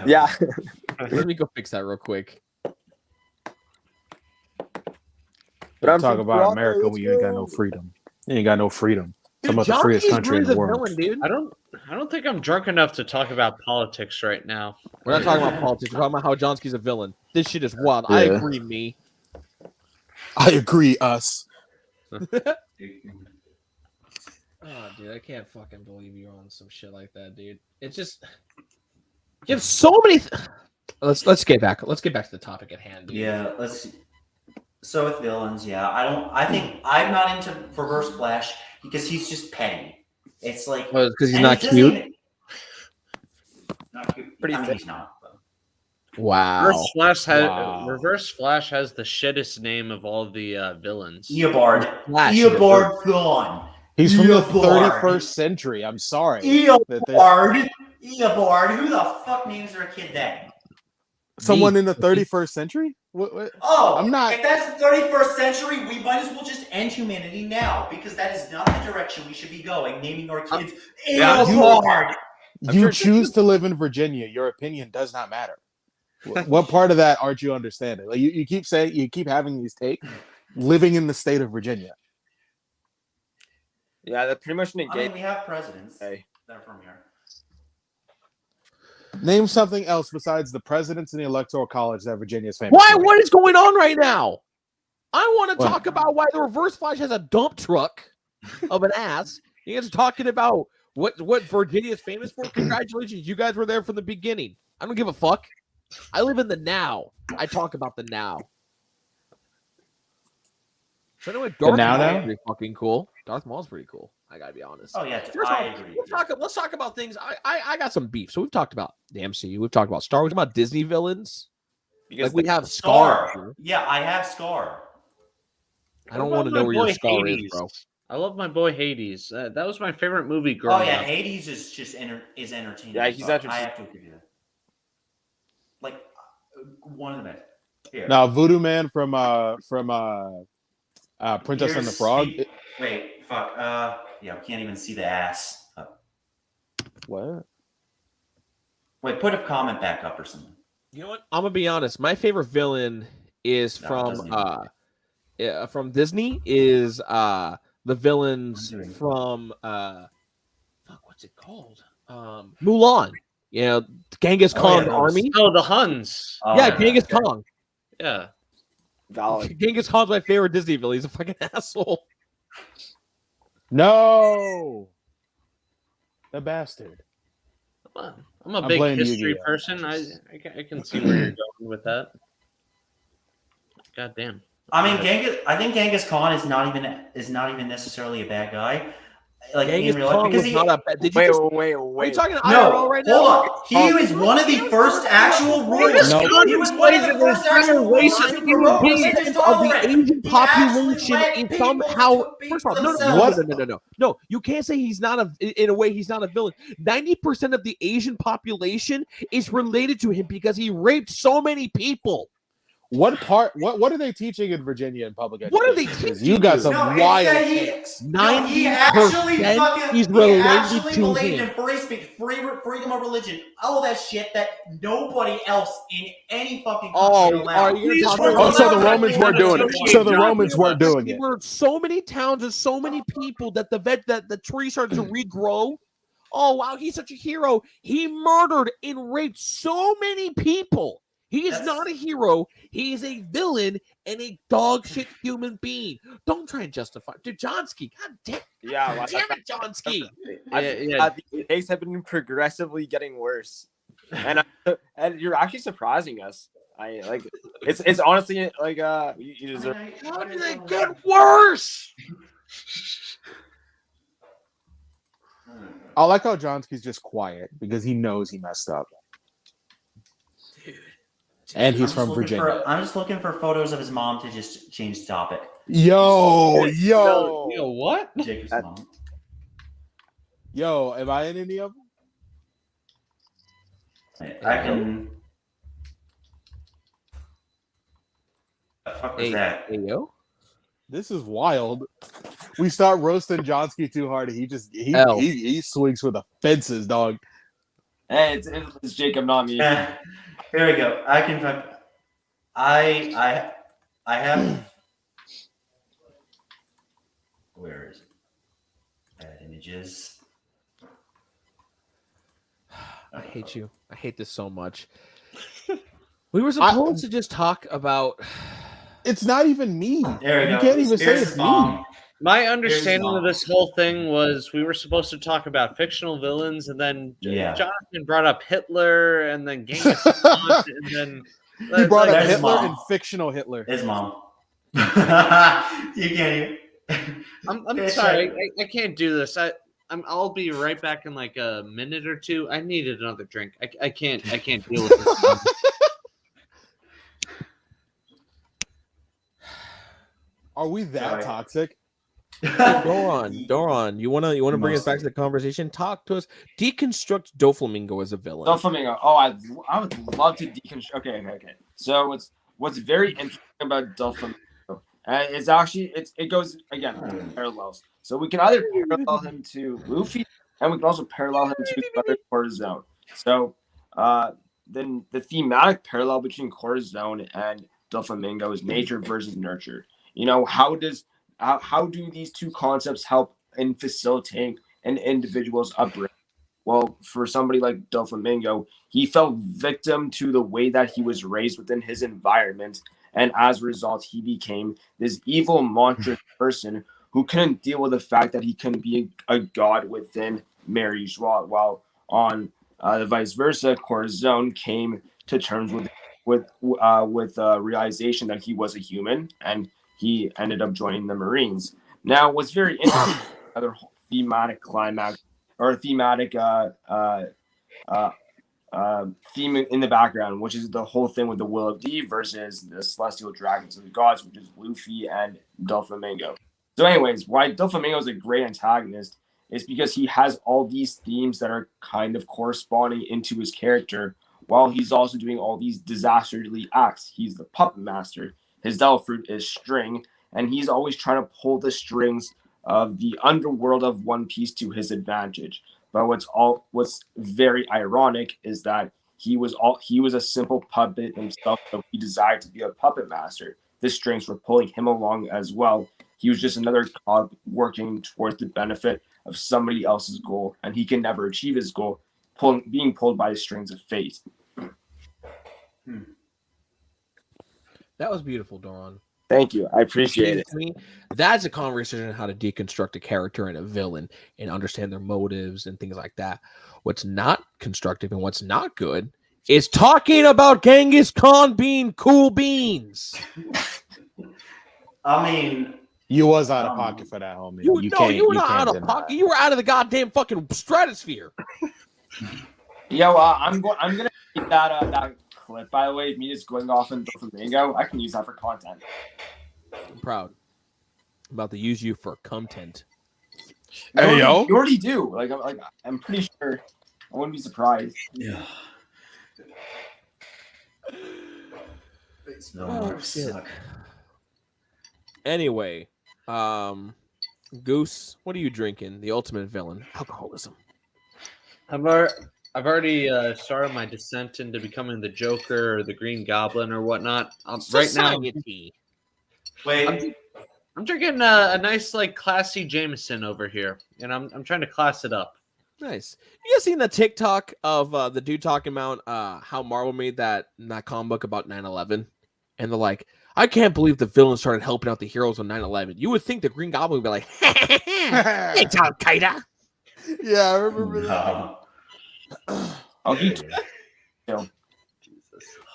Speaker 4: Yeah.
Speaker 1: Let me go fix that real quick.
Speaker 4: But I'm
Speaker 3: Talk
Speaker 4: from
Speaker 3: about
Speaker 4: Toronto,
Speaker 3: America
Speaker 4: let's
Speaker 3: when you ain't got
Speaker 4: go.
Speaker 3: no freedom. You ain't got no freedom.
Speaker 1: Dude,
Speaker 3: Talking about the freest
Speaker 1: Johnny's
Speaker 3: country in
Speaker 1: really
Speaker 3: the world.
Speaker 1: villain, dude.
Speaker 5: I don't think I'm drunk enough to talk about politics right now.
Speaker 1: We're not talking about politics. We're talking about how Johnsky's a villain. This shit is wild. I
Speaker 3: Yeah.
Speaker 1: agree, me.
Speaker 3: I agree, us.
Speaker 1: Oh, dude, I can't fucking believe you're on some shit like that, dude. It's just you have so many. Let's get back. Let's get back to the topic at hand, dude.
Speaker 2: Yeah, let's see. So with villains, yeah, I think I'm not into Reverse Flash because he's just petty. It's like
Speaker 1: Well, because he's
Speaker 2: and
Speaker 1: not
Speaker 2: he doesn't
Speaker 1: cute.
Speaker 2: even- Not cute.
Speaker 4: Pretty
Speaker 2: I mean,
Speaker 4: thick.
Speaker 2: he's not. But.
Speaker 1: Wow.
Speaker 3: Wow.
Speaker 5: Reverse Flash has the shittest name of all the villains.
Speaker 2: Eobard.
Speaker 1: Flash.
Speaker 2: Eobard gone.
Speaker 3: He's from the
Speaker 2: Eobard.
Speaker 3: 31st century. I'm sorry.
Speaker 2: Eobard. Eobard. Who the fuck names their kid that?
Speaker 3: Someone in the 31st century? What?
Speaker 2: Oh,
Speaker 3: I'm not-
Speaker 2: If that's the 31st century, we might as well just end humanity now because that is not the direction we should be going. Naming our kids
Speaker 4: Yeah,
Speaker 2: Eobard.
Speaker 3: You choose to live in Virginia. Your opinion does not matter. What part of that aren't you understanding? Like you keep saying, you keep having these takes. Living in the state of Virginia.
Speaker 4: Yeah, that pretty much
Speaker 2: I mean,
Speaker 4: negates.
Speaker 2: we have presidents
Speaker 4: Hey.
Speaker 2: that are from here.
Speaker 3: Name something else besides the presidents and the electoral college that Virginia's famous
Speaker 1: Why?
Speaker 3: for.
Speaker 1: What is going on right now? I want to
Speaker 3: What?
Speaker 1: talk about why the reverse flash has a dump truck of an ass. You guys are talking about what Virginia is famous for. Congratulations, you guys were there from the beginning. I don't give a fuck. I live in the now. I talk about the now. So anyway, Darth
Speaker 3: now
Speaker 1: Maul's
Speaker 3: now?
Speaker 1: pretty fucking cool. Darth Maul's pretty cool. I gotta be honest.
Speaker 2: Oh yeah,
Speaker 1: First
Speaker 2: I
Speaker 1: off,
Speaker 2: agree.
Speaker 1: let's talk about things. I got some beef. So we've talked about the MCU. We've talked about Star Wars. About Disney villains.
Speaker 4: Because
Speaker 1: Like we have Scar.
Speaker 2: Scar. Yeah, I have Scar.
Speaker 1: I don't
Speaker 5: What
Speaker 1: want to
Speaker 5: about
Speaker 1: know
Speaker 5: my
Speaker 1: where your
Speaker 5: boy
Speaker 1: Scar is,
Speaker 5: Hades?
Speaker 1: bro.
Speaker 5: I love my boy Hades. That was my favorite movie growing
Speaker 2: Oh yeah,
Speaker 5: up.
Speaker 2: Hades is just is entertaining.
Speaker 4: Yeah,
Speaker 2: as
Speaker 4: he's
Speaker 2: fuck.
Speaker 4: entertaining.
Speaker 2: I have to agree with that. Like one of the best. Here.
Speaker 3: Now, Voodoo Man from Princess and the
Speaker 2: Here's
Speaker 3: Frog.
Speaker 2: Steve- Wait, fuck. Yeah, we can't even see the ass.
Speaker 3: What?
Speaker 2: Wait, put a comment back up or something.
Speaker 1: You know what? I'm gonna be honest. My favorite villain is
Speaker 2: No, it doesn't
Speaker 1: from Disney. Is the villains
Speaker 2: I'm doing-
Speaker 1: from fuck, what's it called? Mulan. You know, Genghis
Speaker 2: Oh,
Speaker 1: Khan
Speaker 2: yeah, those.
Speaker 1: army.
Speaker 5: Oh, the Huns.
Speaker 2: Oh,
Speaker 1: Yeah, Genghis
Speaker 2: okay.
Speaker 1: Khan.
Speaker 5: Yeah.
Speaker 4: valid.
Speaker 1: Genghis Khan's my favorite Disney villain. He's a fucking asshole.
Speaker 3: No, the bastard.
Speaker 5: I'm a
Speaker 3: I'm
Speaker 5: big
Speaker 3: playing
Speaker 5: history
Speaker 3: Yu-Gi-Oh!
Speaker 5: person. I can see where you're going with that. God damn.
Speaker 2: I mean, I think Genghis Khan is not even necessarily a bad guy. Like
Speaker 1: Genghis
Speaker 2: in real life,
Speaker 1: Khan
Speaker 2: because
Speaker 1: was
Speaker 2: he.
Speaker 1: not a bad. Did you
Speaker 4: Wait,
Speaker 1: just,
Speaker 4: wait,
Speaker 1: are you
Speaker 4: wait.
Speaker 1: talking IRL
Speaker 2: No,
Speaker 1: right
Speaker 2: hold
Speaker 1: now?
Speaker 2: on. He was one of the first actual rulers.
Speaker 3: No.
Speaker 2: He was one of the first actual rulers to promote religious
Speaker 1: Of the
Speaker 2: tolerance.
Speaker 1: Asian
Speaker 2: He
Speaker 1: population
Speaker 2: actually
Speaker 1: is
Speaker 2: let
Speaker 1: somehow.
Speaker 2: people speak
Speaker 1: First of all,
Speaker 2: for
Speaker 1: no,
Speaker 2: themselves.
Speaker 1: no. You can't say he's not a. In a way, he's not a villain. 90% of the Asian population is related to him because he raped so many people.
Speaker 3: What part? What are they teaching in Virginia in public education?
Speaker 1: What are they
Speaker 3: 'Cause
Speaker 1: teaching
Speaker 3: You got
Speaker 1: you?
Speaker 3: some
Speaker 2: No, it's
Speaker 3: wild
Speaker 2: that he-
Speaker 3: takes.
Speaker 2: No, he
Speaker 1: 90%
Speaker 2: actually fucking
Speaker 1: is
Speaker 2: he
Speaker 1: related
Speaker 2: actually
Speaker 1: to
Speaker 2: believed
Speaker 1: him.
Speaker 2: in free speech, freedom of religion, all that shit that nobody else in any fucking country
Speaker 1: Oh,
Speaker 2: allowed.
Speaker 1: are you
Speaker 5: Please
Speaker 1: talking
Speaker 5: we're
Speaker 1: about?
Speaker 3: Oh, so the
Speaker 5: allowed
Speaker 3: Romans
Speaker 5: to
Speaker 3: weren't doing it.
Speaker 5: associate
Speaker 3: So the
Speaker 5: John
Speaker 3: Romans weren't doing
Speaker 1: There
Speaker 3: it.
Speaker 1: were so many towns and so many people that the tree started to regrow. Oh wow, he's such a hero. He murdered and raped so many people. He is
Speaker 2: That's-
Speaker 1: not a hero. He is a villain and a dog shit human being. Don't try and justify. Dude, Johnsky, god damn,
Speaker 4: Yeah,
Speaker 1: god damn it, Johnsky.
Speaker 4: The takes have been progressively getting worse, and you're actually surprising us. I like it's honestly like you deserve.
Speaker 1: How did it get worse?
Speaker 3: I like how Johnsky's just quiet because he knows he messed up. And he's from Virginia.
Speaker 2: I'm just looking for photos of his mom to just change the topic.
Speaker 3: Yo,
Speaker 5: what?
Speaker 2: Jacob's
Speaker 4: That-
Speaker 2: mom.
Speaker 3: yo, am I in any of them?
Speaker 2: I can. The fuck was that?
Speaker 1: Hey yo.
Speaker 3: This is wild. We start roasting Johnsky too hard.
Speaker 1: L.
Speaker 3: He swings for the fences, dog.
Speaker 4: Hey, it's Jacob, not me.
Speaker 2: Here we go. I can. I have. Where is it? Add images.
Speaker 1: I hate you. I hate this so much. We were supposed to just talk about.
Speaker 3: It's not even me.
Speaker 2: There we
Speaker 3: You
Speaker 2: go.
Speaker 3: can't even say
Speaker 2: Here's
Speaker 3: it's
Speaker 2: his
Speaker 3: me.
Speaker 2: mom.
Speaker 5: My understanding
Speaker 2: mom.
Speaker 5: of this whole thing was we were supposed to talk about fictional villains, and then
Speaker 2: Yeah.
Speaker 5: Jonathan brought up Hitler, and then Genghis Khan, and then
Speaker 3: He brought up
Speaker 2: There's
Speaker 3: Hitler
Speaker 2: mom.
Speaker 3: and fictional Hitler.
Speaker 2: His mom. You can't even.
Speaker 5: I'm
Speaker 2: Bitch,
Speaker 5: sorry, I can't do this. I'll be right back in like a minute or two. I needed another drink. I can't deal with this.
Speaker 3: Are we that
Speaker 2: Sorry.
Speaker 3: toxic?
Speaker 1: Doran, you wanna bring us back to the conversation? Talk to us. Deconstruct Doflamingo as a villain.
Speaker 4: Doflamingo. Oh, I would love to deconstruct. Okay. So what's very interesting about Doflamingo, it's actually it goes again parallels. So we can either parallel him to Luffy, and we can also parallel him to Corazon. So then the thematic parallel between Corazon and Doflamingo is nature versus nurture. You know, how do these two concepts help in facilitating an individual's upbringing? Well, for somebody like Doflamingo, he fell victim to the way that he was raised within his environment, and as a result, he became this evil, monstrous person who couldn't deal with the fact that he couldn't be a god within Mary Joie. While on the vice versa, Corazon came to terms with realization that he was a human, and he ended up joining the Marines. Now, what's very interesting, another thematic climax or thematic theme in the background, which is the whole thing with the Will of D versus the Celestial Dragons of the Gods, which is Luffy and Doflamingo. So, anyways, why Doflamingo is a great antagonist is because he has all these themes that are kind of corresponding into his character, while he's also doing all these dastardly acts. He's the puppet master. His devil fruit is string, and he's always trying to pull the strings of the underworld of One Piece to his advantage. But what's very ironic is that he was a simple puppet himself, so he desired to be a puppet master. The strings were pulling him along as well. He was just another cog working towards the benefit of somebody else's goal, and he can never achieve his goal, being pulled by the strings of fate.
Speaker 1: That was beautiful, Doran.
Speaker 4: Thank you. I appreciate it.
Speaker 1: That's a conversation on how to deconstruct a character and a villain and understand their motives and things like that. What's not constructive and what's not good is talking about Genghis Khan being cool beans.
Speaker 2: I mean,
Speaker 3: you was out of pocket for that, homie.
Speaker 1: You were not out of pocket. You were out of the goddamn fucking stratosphere.
Speaker 4: Yo, I'm gonna keep that clip, by the way, me just going off in Doflamingo. I can use that for content.
Speaker 1: I'm proud. I'm about to use you for content.
Speaker 3: Hey, yo.
Speaker 4: You already do. I'm pretty sure. I wouldn't be surprised.
Speaker 2: Yeah.
Speaker 1: Anyway, Goose, what are you drinking? The ultimate villain, alcoholism.
Speaker 5: I've already started my descent into becoming the Joker or the Green Goblin or whatnot. Right now,
Speaker 2: wait.
Speaker 5: I'm drinking a nice, classy Jameson over here, and I'm trying to class it up.
Speaker 1: Nice. You guys seen the TikTok of the dude talking about how Marvel made that comic book about 9/11? And they're like, I can't believe the villain started helping out the heroes on 9/11. You would think the Green Goblin would be like, it's Al Qaeda.
Speaker 3: Yeah, I remember that.
Speaker 4: I'll eat.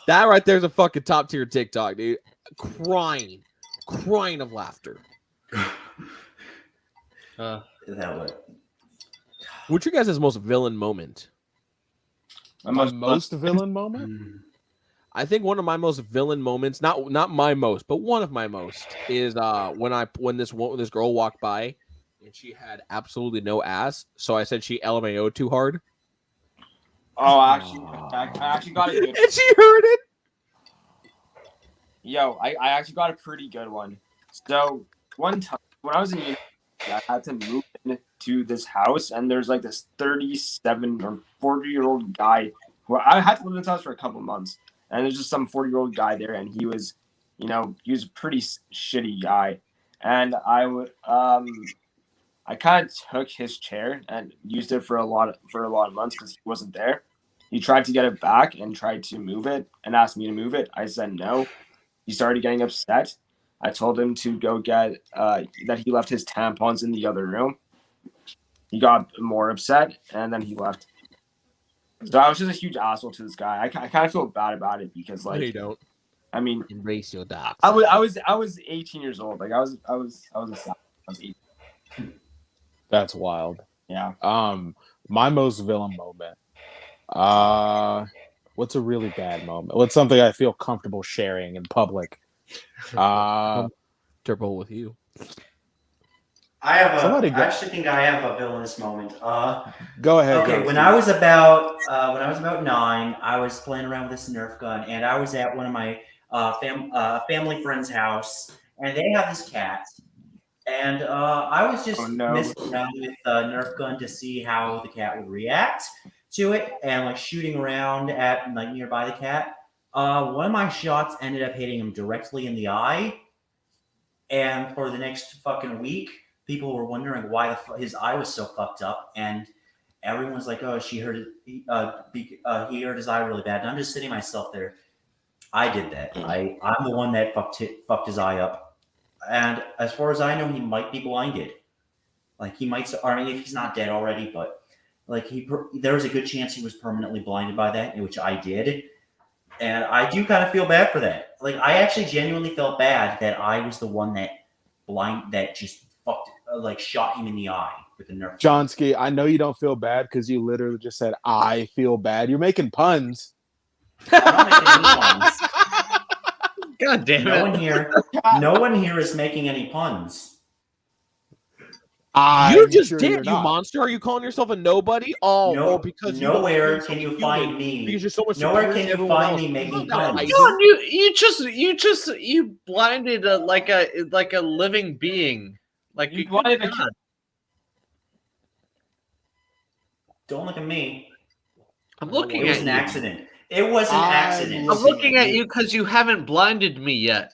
Speaker 1: That right there's a fucking top tier TikTok, dude. Crying of laughter. What's your guys' most villain moment?
Speaker 3: My most villain moment?
Speaker 1: I think one of my most villain moments, not my most, but one of my most, is when this girl walked by and she had absolutely no ass. So I said she LMAO too hard.
Speaker 4: Oh, I actually got it.
Speaker 1: And she heard it.
Speaker 4: Yo, I actually got a pretty good one. So one time when I was in university, I had to move into this house, and there's this 37 or 40-year-old guy who I had to live in this house for a couple of months, and there's just some 40-year-old guy there, and he was a pretty shitty guy, and I kind of took his chair and used it for a lot of months because he wasn't there. He tried to get it back and tried to move it and asked me to move it. I said no. He started getting upset. I told him to go get that he left his tampons in the other room. He got more upset and then he left. So I was just a huge asshole to this guy. I kind of feel bad about it because
Speaker 1: No, you don't.
Speaker 4: I mean,
Speaker 1: embrace your dark
Speaker 4: side. I was 18 years old. I was 18.
Speaker 3: That's wild.
Speaker 4: Yeah.
Speaker 3: My most villain moment. What's a really bad moment? What's something I feel comfortable sharing in public?
Speaker 1: Turbo with you.
Speaker 2: I have
Speaker 3: Somebody
Speaker 2: I actually think I have a villainous moment.
Speaker 3: Go ahead.
Speaker 2: Okay,
Speaker 3: go,
Speaker 2: when
Speaker 3: Steve.
Speaker 2: I was about 9, I was playing around with this Nerf gun, and I was at one of my family friend's house, and they have this cat, and I was just
Speaker 4: Oh, no.
Speaker 2: messing around with the Nerf gun to see how the cat would react to it, and like shooting around at like nearby the cat. One of my shots ended up hitting him directly in the eye, and for the next fucking week, people were wondering why his eye was so fucked up, and everyone was like, "Oh, he hurt his eye really bad." And I'm just sitting myself there. I did that. I'm the one that fucked his eye up. And as far as I know, he might be blinded. Like he might. I mean, if he's not dead already, but like there was a good chance he was permanently blinded by that, which I did. And I do kind of feel bad for that. Like I actually genuinely felt bad that I was the one that just shot him in the eye with a Nerf.
Speaker 3: Johnsky, I know you don't feel bad because you literally just said I feel bad. You're making puns.
Speaker 2: I'm not making any puns.
Speaker 5: God damn it!
Speaker 2: No one here is making any puns.
Speaker 1: You just
Speaker 3: sure
Speaker 1: did,
Speaker 3: you're
Speaker 1: you
Speaker 3: not.
Speaker 1: monster. Are you calling yourself a nobody? Oh,
Speaker 2: No,
Speaker 1: because
Speaker 2: nowhere
Speaker 1: you
Speaker 2: can you
Speaker 1: human.
Speaker 2: find me.
Speaker 1: Because you're so much
Speaker 2: Nowhere
Speaker 1: superior
Speaker 2: can
Speaker 1: to
Speaker 2: you
Speaker 1: everyone
Speaker 2: find
Speaker 1: else.
Speaker 2: me making
Speaker 1: You're not
Speaker 2: puns.
Speaker 1: Aizen.
Speaker 5: You blinded like a living being. Like
Speaker 4: You blinded a
Speaker 5: God.
Speaker 2: Don't look at me.
Speaker 5: I'm looking
Speaker 2: It was
Speaker 5: at
Speaker 2: an
Speaker 5: you.
Speaker 2: accident. It was an
Speaker 3: I'm
Speaker 2: accident.
Speaker 5: I'm looking at you because you haven't blinded me yet.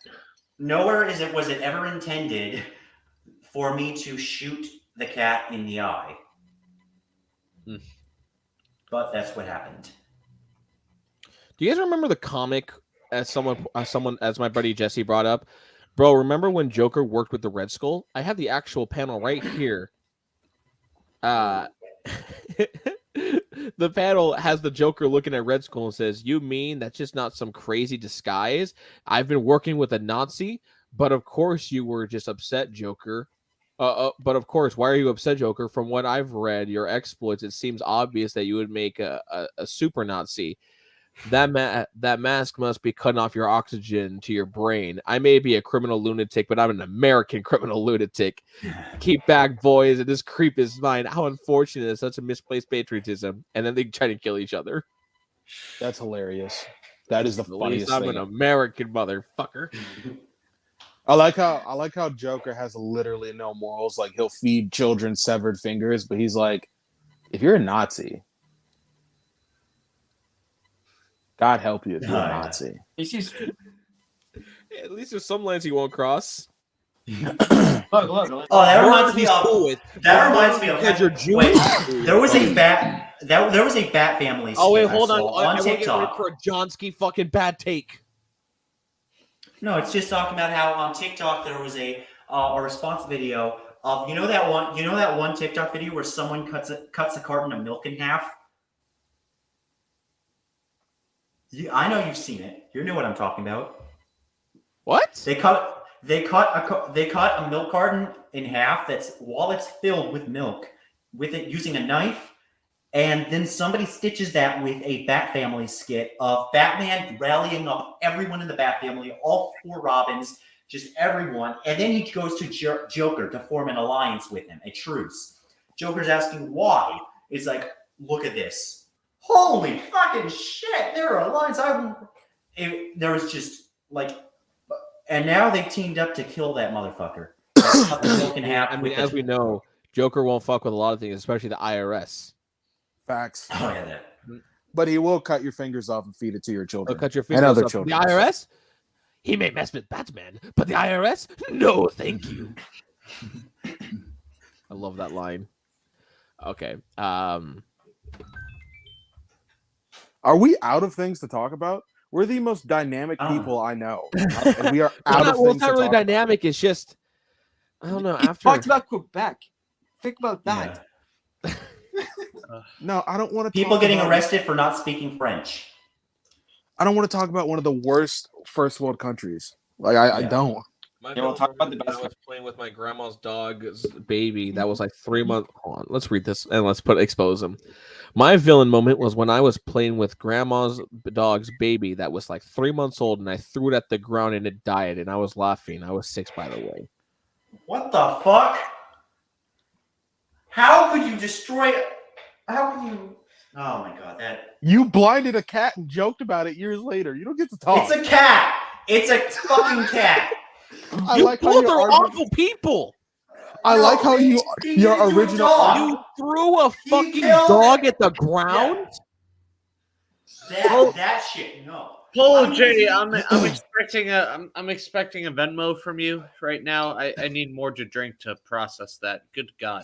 Speaker 2: Nowhere was it ever intended for me to shoot the cat in the eye. But that's what happened.
Speaker 1: Do you guys remember the comic as my buddy Jesse brought up? Bro, remember when Joker worked with the Red Skull? I have the actual panel right here. The panel has the Joker looking at Red Skull and says, "You mean that's just not some crazy disguise? I've been working with a Nazi, but of course you were just upset, Joker. But of course, why are you upset, Joker? From what I've read, your exploits, it seems obvious that you would make a super Nazi. That mask must be cutting off your oxygen to your brain. I may be a criminal lunatic, but I'm an American criminal lunatic. Keep back, boys, and this creep is mine. How unfortunate is such a misplaced patriotism." And then they try to kill each other.
Speaker 3: That's hilarious. That is the
Speaker 1: At least
Speaker 3: funniest
Speaker 1: I'm
Speaker 3: thing.
Speaker 1: an American motherfucker.
Speaker 3: I like how Joker has literally no morals. Like he'll feed children severed fingers, but he's like, if you're a Nazi, God help you if you're a Nazi.
Speaker 1: At least there's some lines he won't cross.
Speaker 4: Look.
Speaker 2: Oh, that reminds me of.
Speaker 1: Cool with.
Speaker 2: That reminds me of.
Speaker 1: Because you're Jewish.
Speaker 2: Wait, there was a bat. There was a Bat Family.
Speaker 1: Oh wait,
Speaker 2: skit I
Speaker 1: hold
Speaker 2: saw
Speaker 1: on.
Speaker 2: on TikTok.
Speaker 1: For a Johnsky fucking bad take.
Speaker 2: No, it's just talking about how on TikTok there was a response video of you know that one TikTok video where someone cuts a carton of milk in half. I know you've seen it. You know what I'm talking about.
Speaker 1: What?
Speaker 2: They cut a milk carton in half. While it's filled with milk, with it using a knife, and then somebody stitches that with a Bat Family skit of Batman rallying up everyone in the Bat Family, all 4 Robins, just everyone, and then he goes to Joker to form an alliance with him, a truce. Joker's asking why. It's like, look at this. Holy fucking shit! There are alliance. There was just like. And now they've teamed up to kill that motherfucker.
Speaker 1: I mean, as we know, Joker won't fuck with a lot of things, especially the IRS.
Speaker 3: Facts.
Speaker 2: Oh yeah, that.
Speaker 3: But he will cut your fingers off and feed it to your
Speaker 1: He'll
Speaker 3: children.
Speaker 1: cut your
Speaker 3: And
Speaker 1: fingers
Speaker 3: other
Speaker 1: off.
Speaker 3: children.
Speaker 1: The IRS? He may mess with Batman, but the IRS? No, thank you. I love that line. Okay.
Speaker 3: Are we out of things to talk about? We're the most dynamic people I know. And we are out of things
Speaker 1: it's not
Speaker 3: to
Speaker 1: really
Speaker 3: talk about.
Speaker 1: dynamic. It's just, I don't know.
Speaker 4: He
Speaker 1: After
Speaker 4: talked about Quebec. Think about that.
Speaker 2: Yeah.
Speaker 3: No, I don't want to
Speaker 2: People getting arrested for not speaking French.
Speaker 3: I don't want to talk about one of the worst first world countries. Like I don't.
Speaker 4: We'll talk about the best.
Speaker 1: I was playing with my grandma's dog's baby that was like 3 months. Hold on, let's read this and let's expose him. My villain moment was when I was playing with grandma's dog's baby that was like 3 months old, and I threw it at the ground and it died, and I was laughing. I was 6, by the way.
Speaker 2: What the fuck? How could you destroy? How could you? Oh my god, that
Speaker 3: You blinded a cat and joked about it years later. You don't get to talk.
Speaker 2: it's a cat. It's a fucking cat.
Speaker 3: I
Speaker 1: You
Speaker 3: like how
Speaker 1: both
Speaker 3: your
Speaker 1: are
Speaker 3: argument-
Speaker 1: awful people.
Speaker 3: I
Speaker 2: No,
Speaker 3: like how
Speaker 2: he
Speaker 3: your
Speaker 2: did it to a
Speaker 3: original.
Speaker 2: dog.
Speaker 1: You threw a fucking
Speaker 2: killed
Speaker 1: dog
Speaker 2: it.
Speaker 1: at the ground.
Speaker 2: That shit. No.
Speaker 5: Polo J, I'm expecting a Venmo from you right now. I need more to drink to process that. Good God.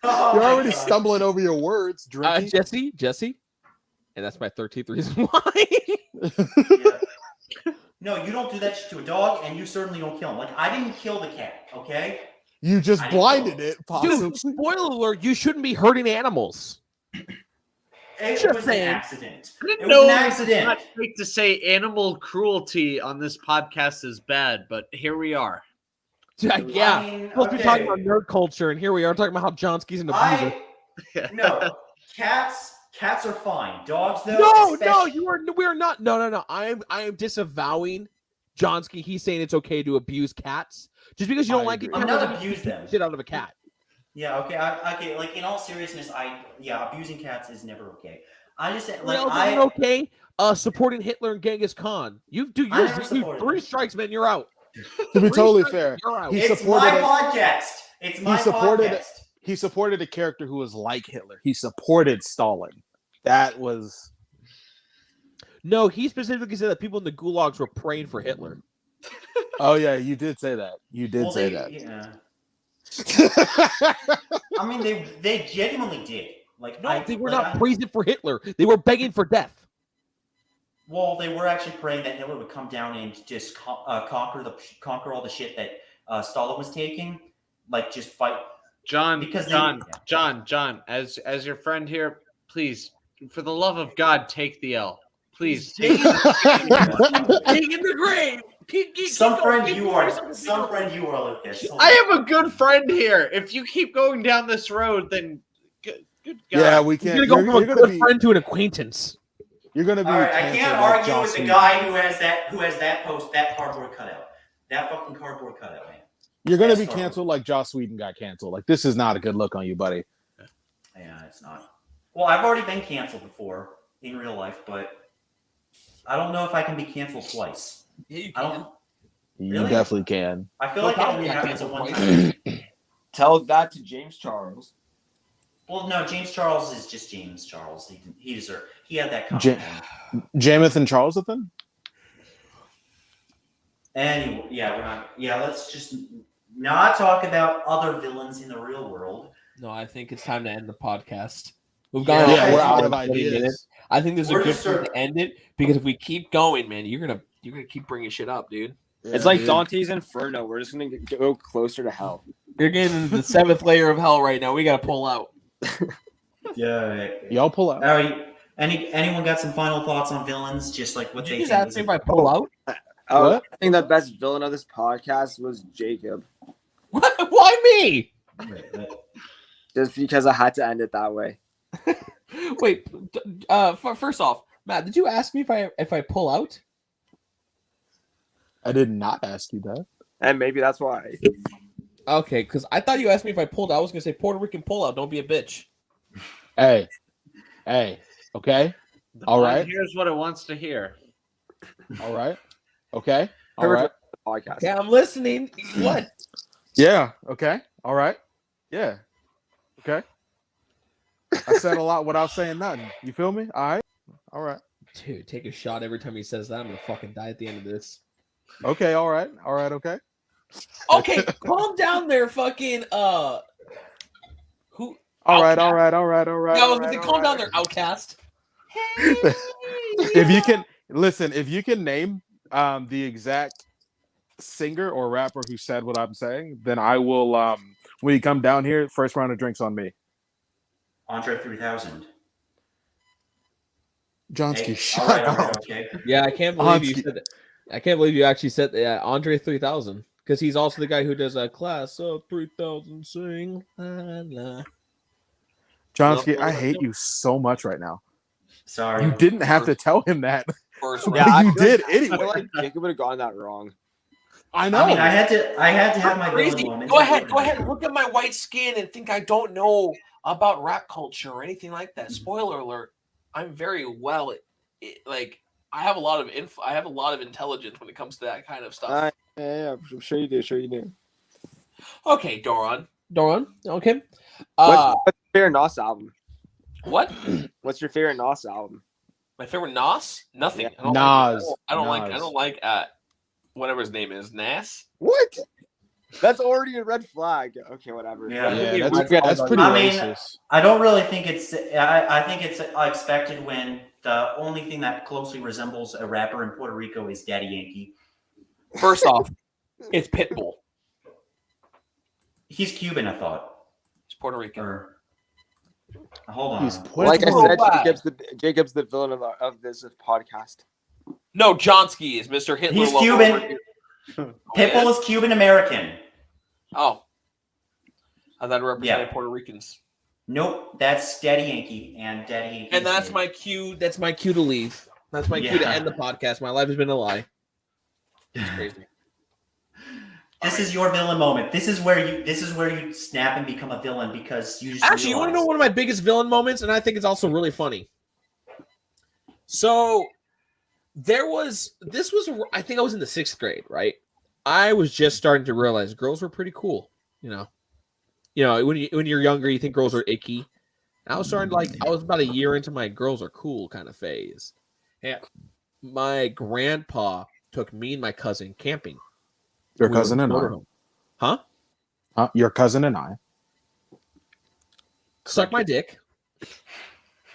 Speaker 2: Oh
Speaker 3: You're
Speaker 2: my
Speaker 3: already
Speaker 2: God.
Speaker 3: stumbling over your words, drinking.
Speaker 1: Jesse, and that's my 13th reason why.
Speaker 2: Yeah. No, you don't do that shit to a dog, and you certainly don't kill him. Like I didn't kill the cat. Okay.
Speaker 3: You just
Speaker 2: I didn't
Speaker 3: blinded
Speaker 2: know.
Speaker 3: it, possibly.
Speaker 1: Dude, spoiler alert, you shouldn't be hurting animals.
Speaker 2: It
Speaker 1: Just
Speaker 2: was
Speaker 1: saying.
Speaker 2: an accident.
Speaker 5: I
Speaker 2: It
Speaker 5: didn't
Speaker 2: was
Speaker 5: know
Speaker 2: an
Speaker 5: it was
Speaker 2: accident.
Speaker 5: not safe to say animal cruelty on this podcast is bad, but here we are.
Speaker 1: Yeah.
Speaker 2: I mean,
Speaker 1: Supposed to be talking
Speaker 2: okay.
Speaker 1: about nerd culture, and here we are talking about how Johnsky's an abuser.
Speaker 2: No, cats are fine. Dogs though.
Speaker 1: No,
Speaker 2: especially-
Speaker 1: we are not. No. I am disavowing Johnsky. He's saying it's okay to abuse cats. Just because you don't
Speaker 3: I
Speaker 1: like it,
Speaker 3: agree.
Speaker 2: I'm
Speaker 1: doesn't
Speaker 2: not
Speaker 1: mean you
Speaker 2: abuse
Speaker 1: can
Speaker 2: them.
Speaker 1: beat the shit out of a cat.
Speaker 2: Yeah. Okay. Okay. Like in all seriousness, abusing cats is never okay. I just like
Speaker 1: What else isn't okay? Supporting Hitler and Genghis Khan.
Speaker 2: I
Speaker 1: You're
Speaker 2: never supported
Speaker 1: 3
Speaker 2: them.
Speaker 1: strikes, man. You're out.
Speaker 3: To be
Speaker 1: 3
Speaker 3: totally
Speaker 1: strikes,
Speaker 3: fair,
Speaker 1: you're out.
Speaker 3: he
Speaker 2: It's
Speaker 3: supported
Speaker 2: my
Speaker 3: it.
Speaker 2: podcast. It's my
Speaker 3: supported
Speaker 2: podcast.
Speaker 3: it. He supported a character who was like Hitler. He supported Stalin. That was
Speaker 1: No, he specifically said that people in the gulags were praying for Hitler.
Speaker 3: Oh yeah, you did say that. You did
Speaker 2: Well,
Speaker 3: say
Speaker 2: Yeah.
Speaker 3: that.
Speaker 2: I mean, they genuinely did. Like
Speaker 1: No, they were
Speaker 2: like,
Speaker 1: not praising for Hitler. They were begging for death.
Speaker 2: Well, they were actually praying that Hitler would come down and just conquer all the shit that Stalin was taking. Like just fight.
Speaker 5: John,
Speaker 2: Because
Speaker 5: John, as your friend here, please, for the love of God, take the L. Please take
Speaker 1: Dig in the grave. Keep
Speaker 2: Some
Speaker 1: going.
Speaker 2: friend
Speaker 1: Keep
Speaker 2: you
Speaker 1: going.
Speaker 2: are. Some friend you are, Lucas.
Speaker 5: I have a good friend here. If you keep going down this road, then good God.
Speaker 3: Yeah, we
Speaker 1: You're
Speaker 3: can't.
Speaker 1: gonna go
Speaker 3: You're,
Speaker 1: from a
Speaker 3: you're
Speaker 1: good
Speaker 3: gonna be.
Speaker 1: friend to an acquaintance.
Speaker 3: You're gonna be.
Speaker 2: All right, I
Speaker 3: canceled
Speaker 2: can't
Speaker 3: like
Speaker 2: argue
Speaker 3: Joss
Speaker 2: with the
Speaker 3: Whedon.
Speaker 2: guy who has that cardboard cutout. That fucking cardboard cutout, man.
Speaker 3: You're gonna be
Speaker 2: That's
Speaker 3: canceled like Joss Whedon got canceled. Like this is not a good look on you, buddy.
Speaker 2: Yeah, it's not. Well, I've already been canceled before in real life, but I don't know if I can be canceled twice.
Speaker 1: Yeah, you
Speaker 2: I don't.
Speaker 3: You
Speaker 2: Really?
Speaker 3: definitely can.
Speaker 2: I feel
Speaker 1: No
Speaker 2: like it
Speaker 1: problem,
Speaker 2: only
Speaker 1: I
Speaker 2: happens
Speaker 1: canceled
Speaker 2: one
Speaker 1: twice.
Speaker 2: time.
Speaker 4: Tell that to James Charles.
Speaker 2: Well, no, James Charles is just James Charles. He had that
Speaker 3: Ja-
Speaker 2: comment.
Speaker 3: Jamathan Charleston?
Speaker 2: Anyway, yeah, we're not. Yeah, let's just not talk about other villains in the real world.
Speaker 1: No, I think it's time to end the podcast. We've
Speaker 2: Yeah,
Speaker 1: gone
Speaker 2: yeah,
Speaker 1: on
Speaker 2: we're
Speaker 1: for
Speaker 2: out
Speaker 3: of
Speaker 1: 20
Speaker 3: ideas.
Speaker 1: minutes. I think this is
Speaker 2: We're
Speaker 1: a good
Speaker 2: just
Speaker 1: time
Speaker 2: sort
Speaker 1: to end it because if we keep going, man, you're gonna keep bringing shit up, dude.
Speaker 4: It's like Dante's Inferno. We're just gonna go closer to hell.
Speaker 1: You're getting into the 7th layer of hell right now. We gotta pull out.
Speaker 2: Yeah.
Speaker 3: Y'all pull out.
Speaker 2: All right. Anyone got some final thoughts on villains? Just like what
Speaker 1: Did
Speaker 2: they
Speaker 1: you just
Speaker 2: think
Speaker 1: ask me if I pull out?
Speaker 3: What?
Speaker 4: I think the best villain of this podcast was Jacob,
Speaker 1: What? Why me?
Speaker 4: just because I had to end it that way.
Speaker 1: Wait. First off, Matt, did you ask me if I pull out?
Speaker 3: I did not ask you that.
Speaker 4: And maybe that's why.
Speaker 1: Okay, because I thought you asked me if I pulled out. I was gonna say Puerto Rican pull out. Don't be a bitch.
Speaker 3: Hey, okay,
Speaker 5: The
Speaker 3: All
Speaker 5: mind
Speaker 3: right.
Speaker 5: here's what it wants to hear.
Speaker 3: all right, okay, all
Speaker 4: Heard
Speaker 3: right,
Speaker 4: the podcast.
Speaker 1: Yeah, I'm listening. What?
Speaker 3: yeah, okay, all right, yeah, okay. I said a lot without saying nothing. You feel me? All right,
Speaker 1: Dude, take a shot every time he says that. I'm gonna fucking die at the end of this.
Speaker 3: okay, all right, okay.
Speaker 1: Okay, calm down there, fucking who?
Speaker 3: All right.
Speaker 1: Yeah, I was
Speaker 3: all
Speaker 1: gonna
Speaker 3: right,
Speaker 1: say,
Speaker 3: all
Speaker 1: calm down
Speaker 3: right.
Speaker 1: there, outcast.
Speaker 3: If you can listen, if you can name the exact singer or rapper who said what I'm saying, then I will. When you come down here, first round of drinks on me.
Speaker 2: Andre 3000.
Speaker 3: Johnsky,
Speaker 2: Hey,
Speaker 3: shut
Speaker 2: all
Speaker 3: up.
Speaker 2: right, okay.
Speaker 1: Yeah, I can't believe you
Speaker 3: Hansky.
Speaker 1: said that. I can't believe you actually said that. Andre 3000 because he's also the guy who does a class of 3000 sing. La, la.
Speaker 3: Johnsky, I hate you so much right now.
Speaker 2: Sorry.
Speaker 3: You didn't have to tell him that.
Speaker 1: First
Speaker 3: But
Speaker 1: round.
Speaker 4: I
Speaker 3: you
Speaker 4: feel
Speaker 3: did
Speaker 4: like, I
Speaker 3: anyway.
Speaker 4: feel like Jacob would have gotten that wrong.
Speaker 3: I know.
Speaker 2: I mean, I had to have my villain
Speaker 1: Crazy.
Speaker 2: moment.
Speaker 1: Go ahead. Look at my white skin and think I don't know about rap culture or anything like that. Spoiler alert: I'm very well. Like I have a lot of I have a lot of intelligence when it comes to that kind of stuff.
Speaker 4: Yeah, I'm sure you do. Sure you do.
Speaker 1: Okay, Doron. Okay.
Speaker 4: What's your favorite Nas album?
Speaker 1: What?
Speaker 4: What's your favorite Nas album?
Speaker 1: My favorite Nas? Nothing.
Speaker 4: Yeah.
Speaker 3: Nas.
Speaker 1: I don't like whatever his name is. Nas?
Speaker 4: What? That's already a red flag. Okay, whatever.
Speaker 2: Yeah.
Speaker 3: Yeah, that's pretty
Speaker 2: I mean,
Speaker 3: racist.
Speaker 2: I don't really think it's. I think it's expected when the only thing that closely resembles a rapper in Puerto Rico is Daddy Yankee.
Speaker 1: First off, it's Pitbull.
Speaker 2: He's Cuban, I thought.
Speaker 1: He's Puerto Rican.
Speaker 2: Or hold on.
Speaker 3: He's
Speaker 4: Like I
Speaker 3: Puerto
Speaker 4: said,
Speaker 1: Rico.
Speaker 4: Jacob's the villain of this podcast.
Speaker 1: No, Johnsky is Mr. Hitler.
Speaker 2: He's
Speaker 1: logo
Speaker 2: Cuban.
Speaker 1: over here.
Speaker 2: Pitbull is Cuban American.
Speaker 1: Oh. I thought it represented
Speaker 2: Yeah.
Speaker 1: Puerto Ricans.
Speaker 2: Nope, that's Daddy Yankee, and Daddy Yankee.
Speaker 1: And that's my cue. That's my cue to leave. That's my cue to
Speaker 2: Yeah.
Speaker 1: end the podcast. My life has been a lie. It's crazy.
Speaker 2: This is your villain moment. This is where you snap and become a villain because you just
Speaker 1: Actually, you want to know
Speaker 2: realize-
Speaker 1: one of my biggest villain moments, and I think it's also really funny. So I think I was in the 6th grade, right? I was just starting to realize girls were pretty cool. When you're younger, you think girls are icky. And I was starting I was about a year into my girls are cool kind of phase. Yeah, my grandpa took me and my cousin camping.
Speaker 3: Your
Speaker 1: We were
Speaker 3: cousin
Speaker 1: in
Speaker 3: and
Speaker 1: a
Speaker 3: I.
Speaker 1: motorhome. Huh?
Speaker 3: Your cousin and I.
Speaker 1: Suck my dick.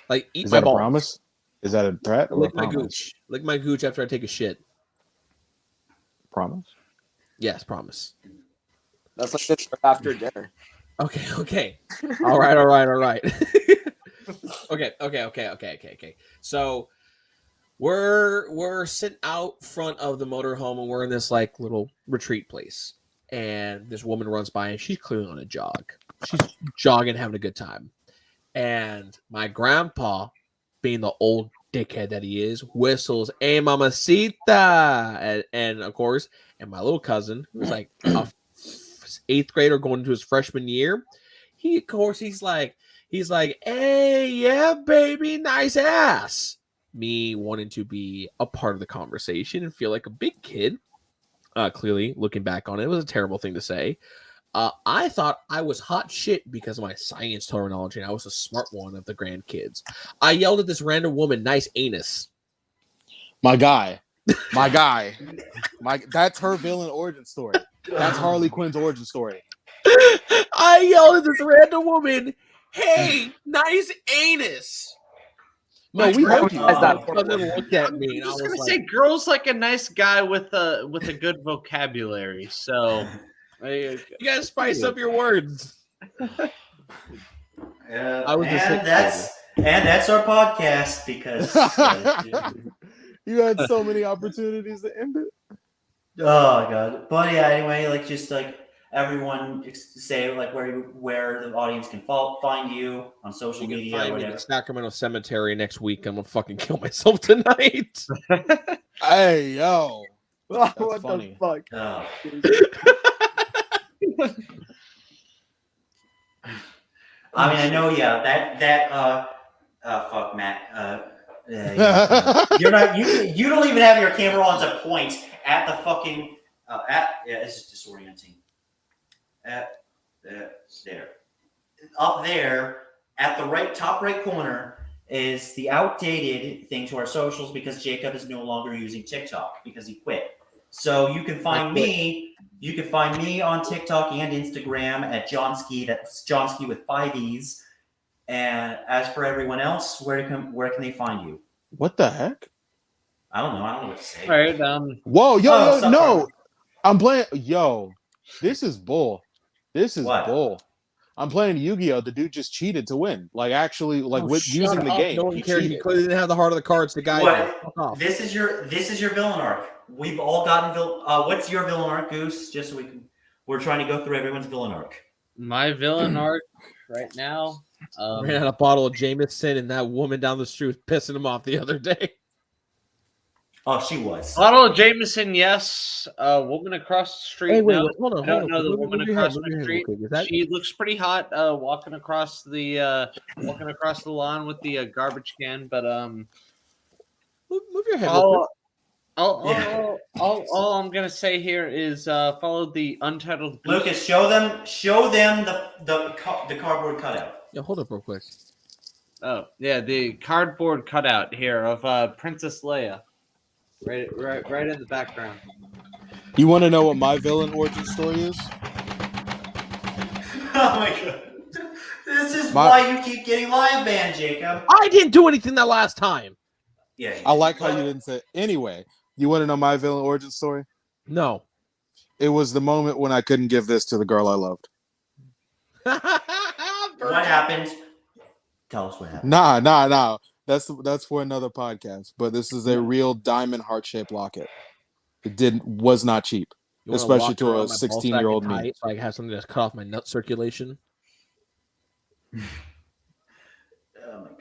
Speaker 1: Like eat
Speaker 3: Is
Speaker 1: my
Speaker 3: that a
Speaker 1: balls.
Speaker 3: promise? Is that a threat or
Speaker 1: Lick
Speaker 3: a
Speaker 1: my
Speaker 3: promise?
Speaker 1: gooch. Lick my gooch after I take a shit.
Speaker 3: Promise.
Speaker 1: Yes, promise.
Speaker 4: That's like this after dinner.
Speaker 1: Okay. All right. Okay. So we're sitting out front of the motorhome and we're in this little retreat place. And this woman runs by and she's clearly on a jog. She's jogging, having a good time. And my grandpa, being the old dickhead that he is, whistles, "Hey, mamacita!" And of course, and my little cousin, who's like a 8th grader going into his freshman year, he's like, "Hey, yeah, baby, nice ass." Me wanting to be a part of the conversation and feel like a big kid. Clearly, looking back on it, it was a terrible thing to say. I thought I was hot shit because of my science terminology, and I was the smart one of the grandkids. I yelled at this random woman, "Nice anus."
Speaker 3: My guy. That's her villain origin story. That's Harley Quinn's origin story.
Speaker 1: I yelled at this random woman, "Hey, nice anus."
Speaker 3: No, we heard you.
Speaker 4: Has that-
Speaker 1: Cousin looked at me, and
Speaker 5: I
Speaker 1: I
Speaker 5: was
Speaker 1: was
Speaker 5: gonna
Speaker 1: like,
Speaker 5: say, girl's like a nice guy with a good vocabulary. So,
Speaker 1: "You gotta spice up your words." I was the
Speaker 2: and
Speaker 1: sixth
Speaker 2: that's our podcast because
Speaker 3: You had so many opportunities to end it.
Speaker 2: oh god. But yeah, anyway, everyone say where the audience can find you on social
Speaker 1: You can
Speaker 2: media or
Speaker 1: find me in
Speaker 2: whatever.
Speaker 1: the Sacramento Cemetery next week. I'm gonna fucking kill myself tonight.
Speaker 3: Hey, yo.
Speaker 4: What
Speaker 3: funny.
Speaker 4: the fuck?
Speaker 2: Oh. I mean, I know, yeah, fuck, Matt. You're not. You don't even have your camera on to point at the fucking. This is disorienting. There, up there at the top right corner is the outdated thing to our socials because Jacob is no longer using TikTok because he quit. So you can find me. You can find me on TikTok and Instagram at Johnsky. That's Johnsky with 5 E's. And as for everyone else, where can they find you?
Speaker 3: What the heck?
Speaker 2: I don't know. I don't know what to say.
Speaker 5: all right.
Speaker 3: Whoa, yo,
Speaker 2: South
Speaker 3: no.
Speaker 2: Park.
Speaker 3: I'm playing. Yo, this is bull. This is
Speaker 2: What?
Speaker 3: bull. I'm playing Yu-Gi-Oh! The dude just cheated to win. Using the game.
Speaker 1: No one
Speaker 3: He
Speaker 1: cared. He
Speaker 3: cheated.
Speaker 1: clearly didn't have the heart of the cards to guide
Speaker 2: What?
Speaker 1: you. Fuck off.
Speaker 2: This is your villain arc. We've all gotten what's your villain arc, Goose? Just so we're trying to go through everyone's villain arc.
Speaker 5: My villain arc right now.
Speaker 1: Ran out a bottle of Jameson, and that woman down the street was pissing him off the other day.
Speaker 2: Oh, she was.
Speaker 5: Bottle of Jameson, yes. Woman across the street.
Speaker 1: Hey, wait,
Speaker 5: no.
Speaker 1: wait, hold on,
Speaker 5: I don't
Speaker 1: hold
Speaker 5: know
Speaker 1: on.
Speaker 5: the
Speaker 1: Move
Speaker 5: woman
Speaker 1: your head,
Speaker 5: across
Speaker 1: move your
Speaker 5: the
Speaker 1: head real
Speaker 5: street.
Speaker 1: quick. Is that
Speaker 5: She looks pretty hot. Walking across the lawn with the garbage can. But
Speaker 1: move your head real quick?
Speaker 5: all I'm gonna say here is follow the Untitled Goose.
Speaker 2: Lucas, show them the cardboard cutout.
Speaker 1: Yeah, hold up real quick.
Speaker 5: Oh yeah, the cardboard cutout here of Princess Leia, right in the background.
Speaker 3: You want to know what my villain origin story is?
Speaker 2: Oh my god. This is why you keep getting live banned, Jacob.
Speaker 1: I didn't do anything that last time.
Speaker 2: Yeah.
Speaker 3: I like how you didn't say. Anyway, you want to know my villain origin story?
Speaker 1: No.
Speaker 3: It was the moment when I couldn't give this to the girl I loved.
Speaker 2: What happened? Tell us what happened.
Speaker 3: Nah. That's for another podcast. But this is a real diamond heart-shaped locket. It was not cheap,
Speaker 1: You wanna
Speaker 3: especially
Speaker 1: walk
Speaker 3: to
Speaker 1: around
Speaker 3: a
Speaker 1: my ball sack
Speaker 3: 16-year-old
Speaker 1: and
Speaker 3: me.
Speaker 1: tight so I can have something to cut off my nut circulation.
Speaker 2: Oh my god.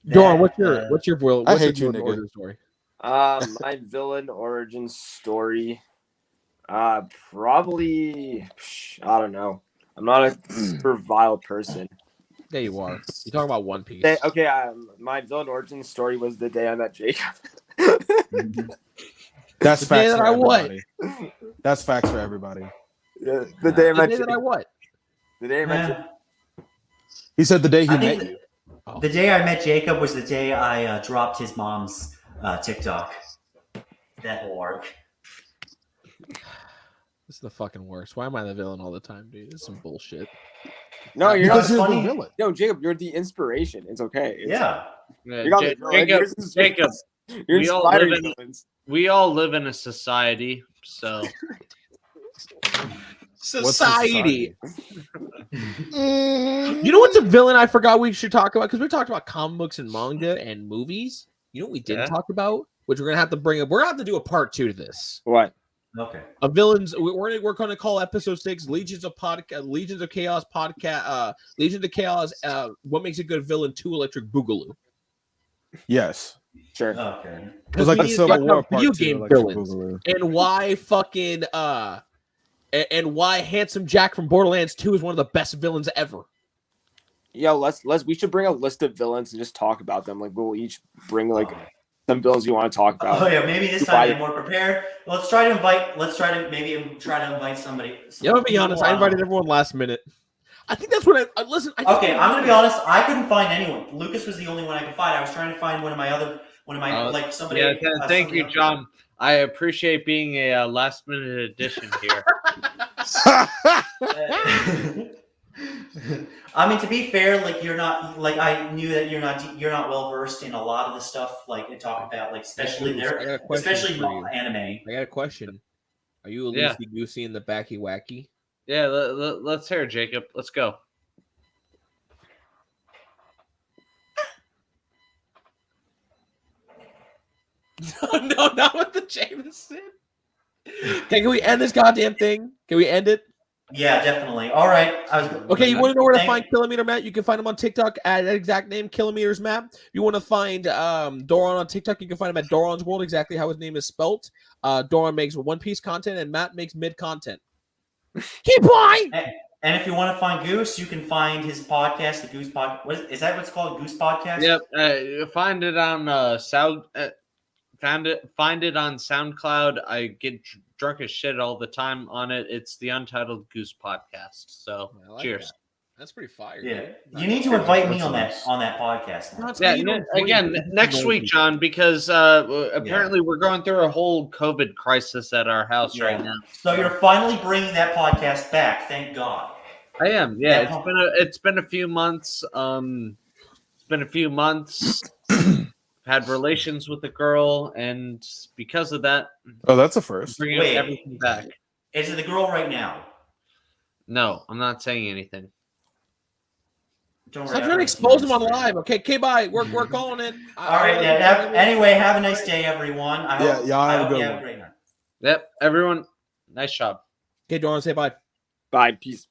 Speaker 1: Doran, what's your villain?
Speaker 3: I
Speaker 1: What's
Speaker 3: hate
Speaker 1: your
Speaker 3: you,
Speaker 1: villain
Speaker 3: nigga.
Speaker 1: origin story?
Speaker 4: My villain origin story. Probably. I don't know. I'm not a super vile person.
Speaker 1: Yeah, you are. You talking about One Piece?
Speaker 4: Okay. My villain origin story was the day I met Jacob.
Speaker 3: That's
Speaker 1: The day
Speaker 3: facts
Speaker 1: that
Speaker 3: for
Speaker 1: I what?
Speaker 3: everybody. That's facts for everybody.
Speaker 4: Yeah, the day I
Speaker 1: The
Speaker 4: met
Speaker 1: day that I
Speaker 4: Jacob.
Speaker 1: what?
Speaker 4: The day I met Jacob.
Speaker 3: He said the day he
Speaker 2: I
Speaker 3: met
Speaker 2: think
Speaker 3: you.
Speaker 2: the day I met Jacob was the day I dropped his mom's TikTok. That whole arc.
Speaker 1: This is the fucking worst. Why am I the villain all the time, dude? This is some bullshit.
Speaker 4: No, you're
Speaker 3: Because
Speaker 4: not.
Speaker 3: you're
Speaker 2: funny.
Speaker 3: the villain.
Speaker 4: No, Jacob, you're the inspiration. It's okay.
Speaker 2: Yeah.
Speaker 4: You're not the villain.
Speaker 5: Jacob,
Speaker 4: You're
Speaker 5: we all
Speaker 4: inspiring
Speaker 5: live in-
Speaker 4: villains.
Speaker 5: we all live in a society, so
Speaker 3: What's society?
Speaker 1: You know what's a villain I forgot we should talk about? Because we talked about comic books and manga and movies. You know what we didn't
Speaker 5: Yeah.
Speaker 1: talk about? Which we're gonna have to bring up. We're gonna have to do a part 2 to this.
Speaker 4: What?
Speaker 2: Okay.
Speaker 1: A villains. We're gonna call episode 6 Legions of Chaos podcast. Legions of Chaos. What makes a good villain? 2 Electric Boogaloo.
Speaker 3: Yes.
Speaker 4: Sure.
Speaker 2: Okay.
Speaker 3: It was like
Speaker 1: we
Speaker 3: the
Speaker 1: need to
Speaker 3: Civil
Speaker 1: talk
Speaker 3: War
Speaker 1: about
Speaker 3: part
Speaker 1: video
Speaker 3: 2.
Speaker 1: game
Speaker 3: Like
Speaker 1: villains.
Speaker 3: Boogaloo.
Speaker 1: And why fucking and why Handsome Jack from Borderlands 2 is one of the best villains ever.
Speaker 4: Yeah, we should bring a list of villains and just talk about them. Like we'll each bring like some villains you want to talk about.
Speaker 2: Oh yeah, maybe this time I'm more prepared. Let's try to invite somebody.
Speaker 1: Yeah, I'll be honest. I invited everyone last minute. I think that's what I listen.
Speaker 2: Okay, I'm gonna be honest. I couldn't find anyone. Lucas was the only one I could find. I was trying to find like somebody.
Speaker 5: yeah. Thank
Speaker 2: somebody
Speaker 5: you,
Speaker 2: else.
Speaker 5: John. I appreciate being a last minute addition here.
Speaker 2: I mean, to be fair, like you're not like I knew that you're not well versed in a lot of the stuff like they talk about, like especially
Speaker 1: I got a question
Speaker 2: especially
Speaker 1: for you.
Speaker 2: anime.
Speaker 1: I got a question. Are you a
Speaker 5: Yeah.
Speaker 1: loosey goosey in the backy wacky?
Speaker 5: Yeah, let's hear it, Jacob. Let's go.
Speaker 1: No, not with the Jameson. Okay, can we end this goddamn thing? Can we end it?
Speaker 2: Yeah, definitely. All right.
Speaker 1: Okay, you want to know where to find Kilometer Matt? You can find him on TikTok at that exact name, Kilometers Matt. If you want to find Doran on TikTok, you can find him at Doran's World, exactly how his name is spelt. Doran makes One Piece content, and Matt makes mid content. Keep lying.
Speaker 2: And if you want to find Goose, you can find his podcast, the Goose Podcast. Is that what it's called? Goose Podcast?
Speaker 5: Yep. Find it on find it on SoundCloud. I get drunk as shit all the time on it. It's the Untitled Goose Podcast. So
Speaker 1: I like
Speaker 5: cheers.
Speaker 1: that. That's pretty fire.
Speaker 2: Yeah.
Speaker 1: dude.
Speaker 2: You need to invite me on
Speaker 3: That's
Speaker 2: that podcast. now.
Speaker 1: That's
Speaker 5: Yeah,
Speaker 1: why you don't
Speaker 5: again,
Speaker 1: join
Speaker 5: next
Speaker 1: people.
Speaker 5: week, John, because apparently we're going through a whole COVID crisis at our house right now.
Speaker 2: So you're finally bringing that podcast back. Thank God.
Speaker 5: I am. Yeah,
Speaker 2: Yeah.
Speaker 5: it's been a few months. Had relations with a girl, and because of that,
Speaker 3: Oh, that's a first.
Speaker 5: bringing
Speaker 2: Wait.
Speaker 5: everything back.
Speaker 2: Is it the girl right now?
Speaker 5: No, I'm not saying anything.
Speaker 2: Don't
Speaker 1: Stop
Speaker 2: worry,
Speaker 1: trying to
Speaker 2: I'll
Speaker 1: expose him on
Speaker 2: Instagram.
Speaker 1: live. Okay, bye. We're calling it.
Speaker 2: All right. Yeah. Anyway, have a nice day, everyone.
Speaker 3: Yeah, y'all
Speaker 2: I
Speaker 3: have a
Speaker 2: hope
Speaker 3: good
Speaker 2: you have
Speaker 3: one.
Speaker 2: a great night.
Speaker 5: Yep, everyone, nice job.
Speaker 1: Okay, Doran, say bye.
Speaker 4: Bye. Peace.